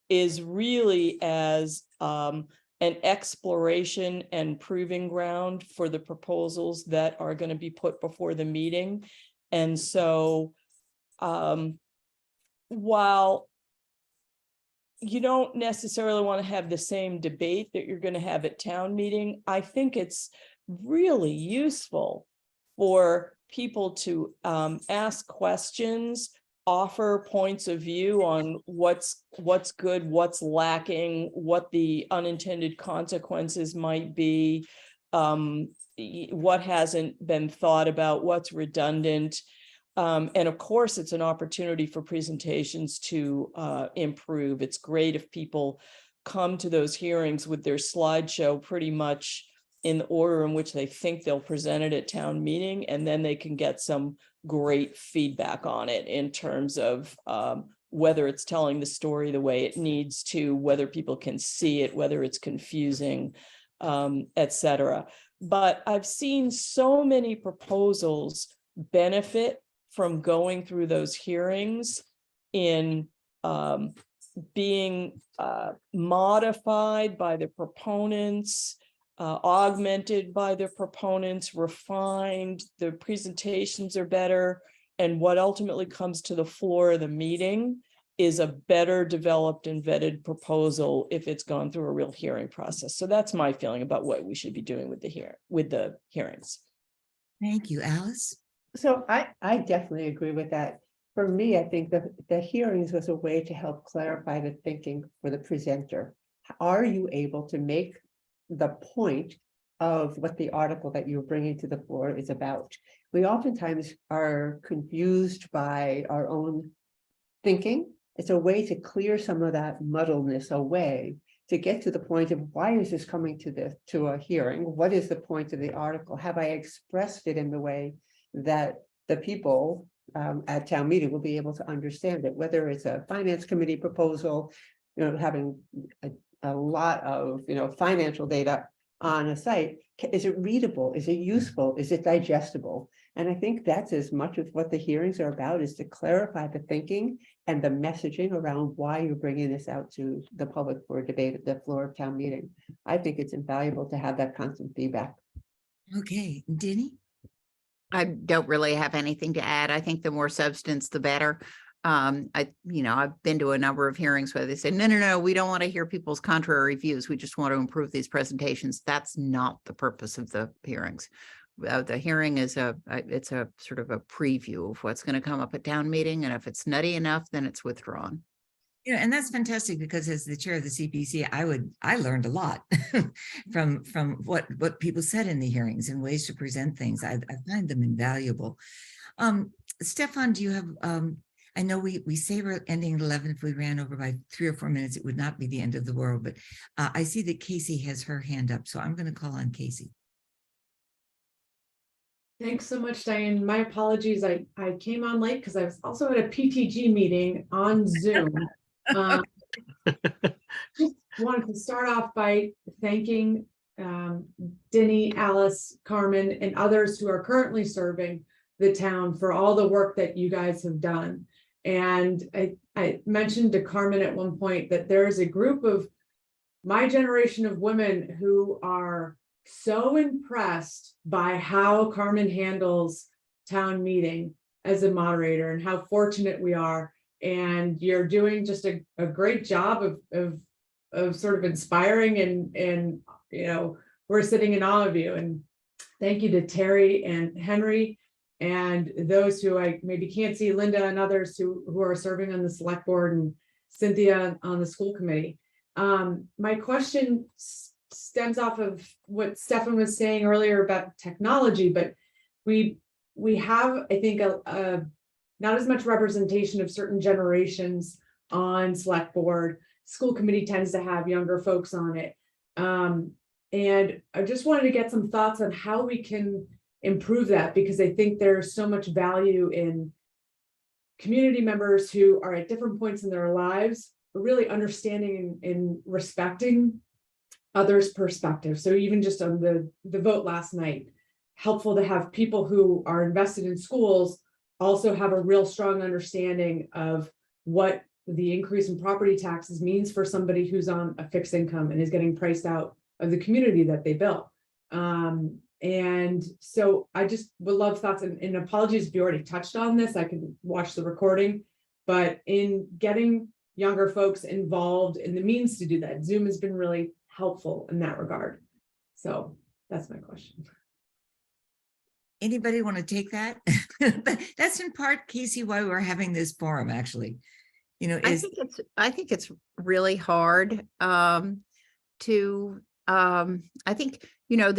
is really as an exploration and proving ground for the proposals that are going to be put before the meeting. And so while you don't necessarily want to have the same debate that you're going to have at town meeting, I think it's really useful for people to ask questions, offer points of view on what's good, what's lacking, what the unintended consequences might be, what hasn't been thought about, what's redundant. And of course, it's an opportunity for presentations to improve. It's great if people come to those hearings with their slideshow pretty much in the order in which they think they'll present it at town meeting, and then they can get some great feedback on it in terms of whether it's telling the story the way it needs to, whether people can see it, whether it's confusing, etc. But I've seen so many proposals benefit from going through those hearings in being modified by the proponents, augmented by the proponents, refined, the presentations are better, and what ultimately comes to the floor of the meeting is a better developed and vetted proposal if it's gone through a real hearing process. So that's my feeling about what we should be doing with the hearings. Thank you, Alice. So I definitely agree with that. For me, I think that the hearings was a way to help clarify the thinking for the presenter. Are you able to make the point of what the article that you're bringing to the floor is about? We oftentimes are confused by our own thinking. It's a way to clear some of that muddleness away, to get to the point of why is this coming to a hearing? What is the point of the article? Have I expressed it in the way that the people at town meeting will be able to understand it, whether it's a finance committee proposal, having a lot of financial data on a site. Is it readable? Is it useful? Is it digestible? And I think that's as much of what the hearings are about, is to clarify the thinking and the messaging around why you're bringing this out to the public for a debate at the floor of town meeting. I think it's invaluable to have that constant feedback. Okay, Denny? I don't really have anything to add. I think the more substance, the better. I've been to a number of hearings where they say, no, we don't want to hear people's contrary views. We just want to improve these presentations. That's not the purpose of the hearings. The hearing is it's a sort of a preview of what's going to come up at town meeting. And if it's nutty enough, then it's withdrawn. Yeah, and that's fantastic, because as the chair of the CPC, I learned a lot from what people said in the hearings and ways to present things. I find them invaluable. Stefan, do you have? I know we say we're ending at 11. If we ran over by 3 or 4 minutes, it would not be the end of the world. But I see that Casey has her hand up, so I'm going to call on Casey. Thanks so much, Diane. My apologies. I came on late because I was also at a PTG meeting on Zoom. Just wanted to start off by thanking Denny, Alice, Carmen, and others who are currently serving the town for all the work that you guys have done. And I mentioned to Carmen at one point that there is a group of my generation of women who are so impressed by how Carmen handles town meeting as a moderator and how fortunate we are. And you're doing just a great job of sort of inspiring and you know, we're sitting in awe of you. And thank you to Terry and Henry and those who I maybe can't see, Linda and others who are serving on the select board, and Cynthia on the school committee. My question stems off of what Stefan was saying earlier about technology, but we have, I think, not as much representation of certain generations on select board. School committee tends to have younger folks on it. And I just wanted to get some thoughts on how we can improve that, because I think there's so much value in community members who are at different points in their lives, really understanding and respecting others' perspectives. So even just on the vote last night, helpful to have people who are invested in schools also have a real strong understanding of what the increase in property taxes means for somebody who's on a fixed income and is getting priced out of the community that they built. And so I just would love thoughts, and apologies if you already touched on this, I can watch the recording, but in getting younger folks involved in the means to do that, Zoom has been really helpful in that regard. So that's my question. Anybody want to take that? That's in part, Casey, why we're having this forum, actually. You know, I think it's really hard I think, you know,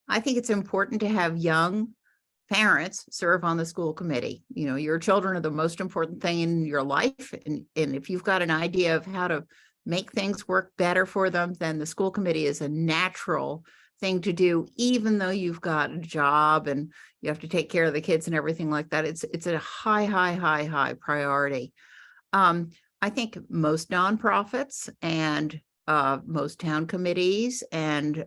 I think it's important to have young parents serve on the school committee. You know, your children are the most important thing in your life. And if you've got an idea of how to make things work better for them, then the school committee is a natural thing to do, even though you've got a job and you have to take care of the kids and everything like that. It's a high priority. I think most nonprofits and most town committees and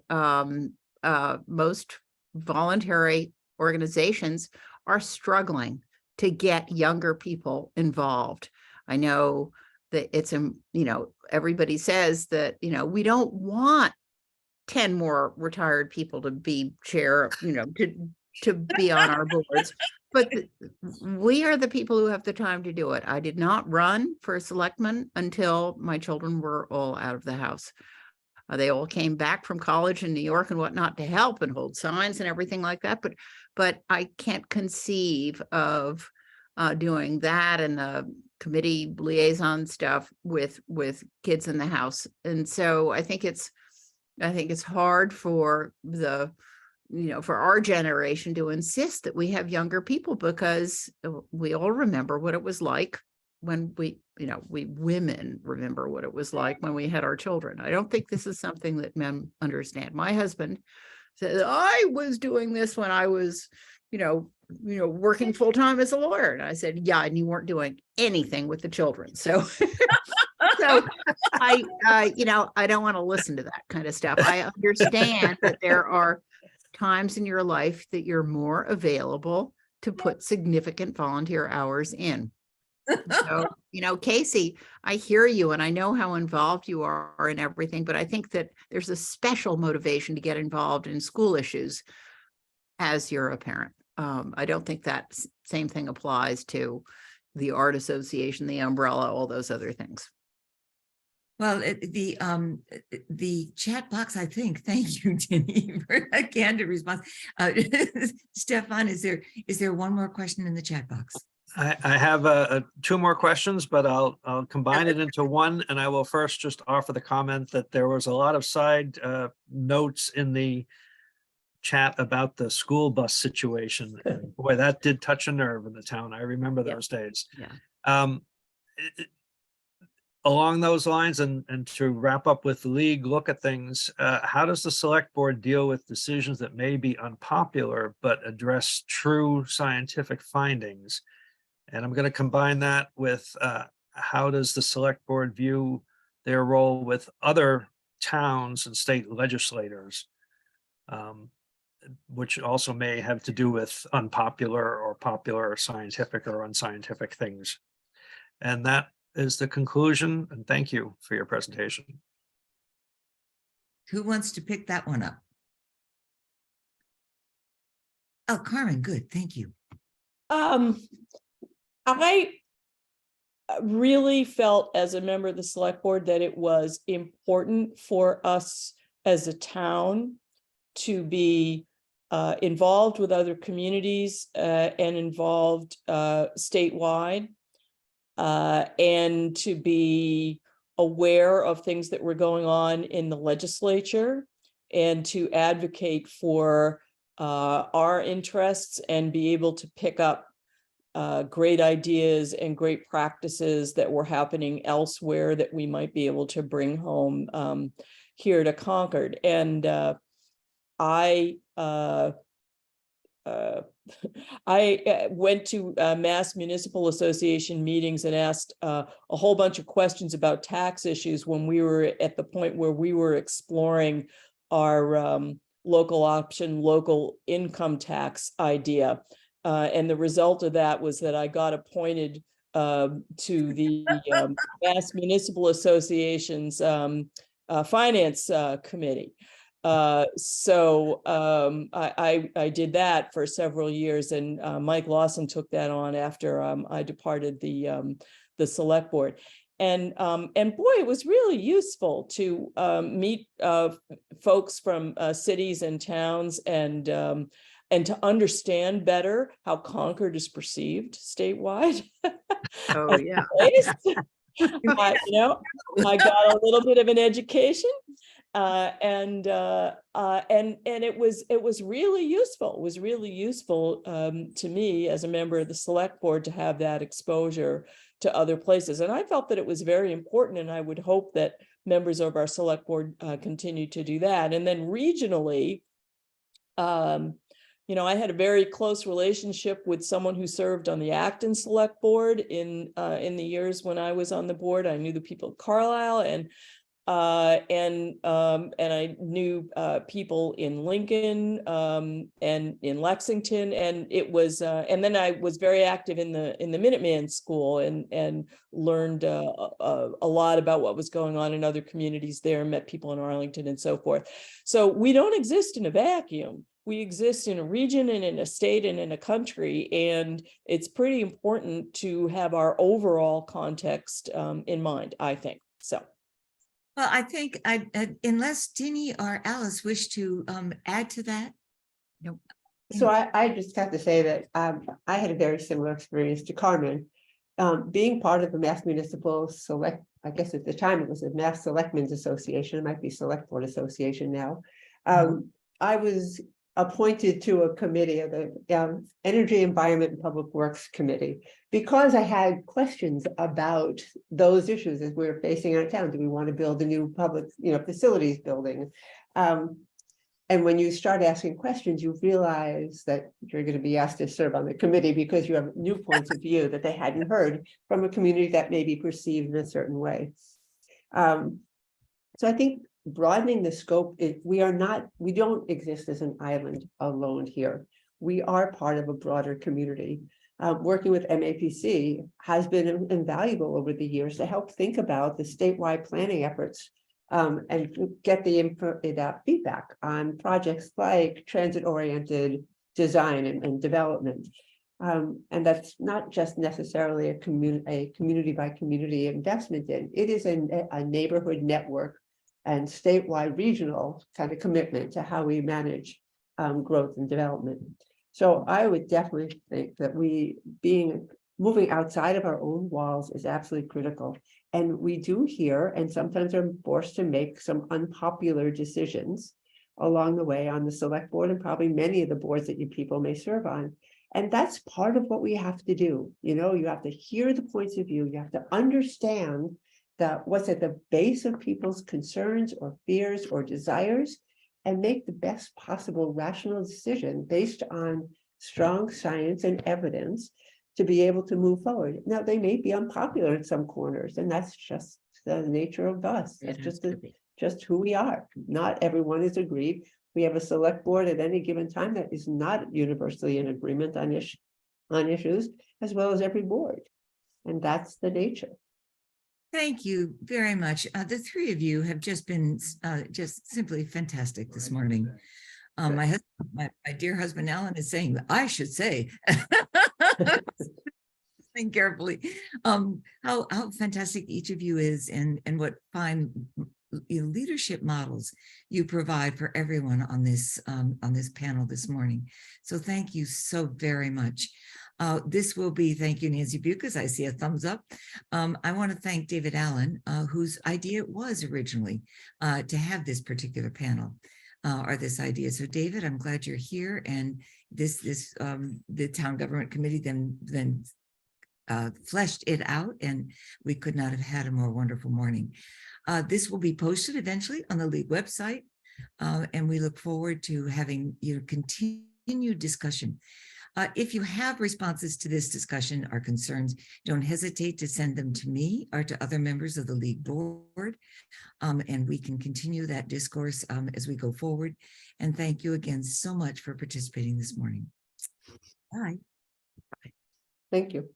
most voluntary organizations are struggling to get younger people involved. I know that it's, you know, everybody says that, you know, we don't want 10 more retired people to be chair, you know, to be on our boards, but we are the people who have the time to do it. I did not run for a selectman until my children were all out of the house. They all came back from college in New York and whatnot to help and hold signs and everything like that. But I can't conceive of doing that and the committee liaison stuff with kids in the house. And so I think it's hard for the, you know, for our generation to insist that we have younger people, because we all remember what it was like when we women remember what it was like when we had our children. I don't think this is something that men understand. My husband said, I was doing this when I was, working full time as a lawyer. And I said, yeah, and you weren't doing anything with the children. So, I don't want to listen to that kind of stuff. I understand that there are times in your life that you're more available to put significant volunteer hours in. So, Casey, I hear you and I know how involved you are in everything, but I think that there's a special motivation to get involved in school issues as you're a parent. I don't think that same thing applies to the Art Association, the umbrella, all those other things. Well, the chat box, I think, thank you, Jenny, for a candid response. Stefan, is there one more question in the chat box? I have two more questions, but I'll combine it into one. And I will first just offer the comment that there was a lot of side notes in the chat about the school bus situation. And boy, that did touch a nerve in the town. I remember those days. Yeah. Along those lines, and to wrap up with the league look at things, how does the select board deal with decisions that may be unpopular but address true scientific findings? And I'm going to combine that with how does the select board view their role with other towns and state legislators? which also may have to do with unpopular or popular or scientific or unscientific things. And that is the conclusion. And thank you for your presentation. Who wants to pick that one up? Oh, Carmen, good, thank you. I really felt as a member of the select board that it was important for us as a town to be involved with other communities and involved statewide, and to be aware of things that were going on in the legislature and to advocate for our interests and be able to pick up great ideas and great practices that were happening elsewhere that we might be able to bring home here to Concord. And I went to Mass Municipal Association meetings and asked a whole bunch of questions about tax issues when we were at the point where we were exploring our local option, local income tax idea. And the result of that was that I got appointed to the Mass Municipal Association's Finance Committee. So I did that for several years, and Mike Lawson took that on after I departed the select board. And boy, it was really useful to meet folks from cities and towns and to understand better how Concord is perceived statewide. Oh, yeah. I got a little bit of an education. And it was really useful. It was really useful to me as a member of the select board to have that exposure to other places. And I felt that it was very important, and I would hope that members of our select board continue to do that. And then regionally, I had a very close relationship with someone who served on the Acton Select Board in the years when I was on the board. I knew the people at Carlisle, and I knew people in Lincoln and in Lexington, and it was and then I was very active in the Minuteman School and learned a lot about what was going on in other communities there, met people in Arlington and so forth. So we don't exist in a vacuum. We exist in a region and in a state and in a country, and it's pretty important to have our overall context in mind, I think. So. Well, I think unless Ginny or Alice wish to add to that. Nope. So I just have to say that I had a very similar experience to Carmen. Being part of the Mass Municipal Select, I guess at the time it was the Mass Selectmen's Association, it might be Select Board Association now. I was appointed to a committee of the Energy, Environment, and Public Works Committee because I had questions about those issues as we're facing our town. Do we want to build a new public, facilities building? And when you start asking questions, you realize that you're going to be asked to serve on the committee because you have new points of view that they hadn't heard from a community that may be perceived in a certain way. So I think broadening the scope, we don't exist as an island alone here. We are part of a broader community. Working with MAPC has been invaluable over the years to help think about the statewide planning efforts and get the feedback on projects like transit-oriented design and development. And that's not just necessarily a community by community investment in. It is a neighborhood network and statewide regional kind of commitment to how we manage growth and development. So I would definitely think that moving outside of our own walls is absolutely critical. And we do hear, and sometimes are forced to make some unpopular decisions along the way on the select board and probably many of the boards that you people may serve on. And that's part of what we have to do. You have to hear the points of view. You have to understand that what's at the base of people's concerns or fears or desires, and make the best possible rational decision based on strong science and evidence to be able to move forward. Now, they may be unpopular in some corners, and that's just the nature of us. That's just who we are. Not everyone is agreed. We have a select board at any given time that is not universally in agreement on issues, as well as every board. And that's the nature. Thank you very much. The three of you have just been just simply fantastic this morning. My dear husband Alan is saying that I should say. Think carefully how fantastic each of you is, and what fine leadership models you provide for everyone on this panel this morning. So thank you so very much. This will be, thank you, Nancy Bucas. I see a thumbs up. I want to thank David Allen, whose idea it was originally to have this particular panel. Or this idea. So David, I'm glad you're here, and the town government committee then fleshed it out, and we could not have had a more wonderful morning. This will be posted eventually on the league website, and we look forward to having continued discussion. If you have responses to this discussion or concerns, don't hesitate to send them to me or to other members of the league board, and we can continue that discourse as we go forward. And thank you again so much for participating this morning. Bye. Thank you.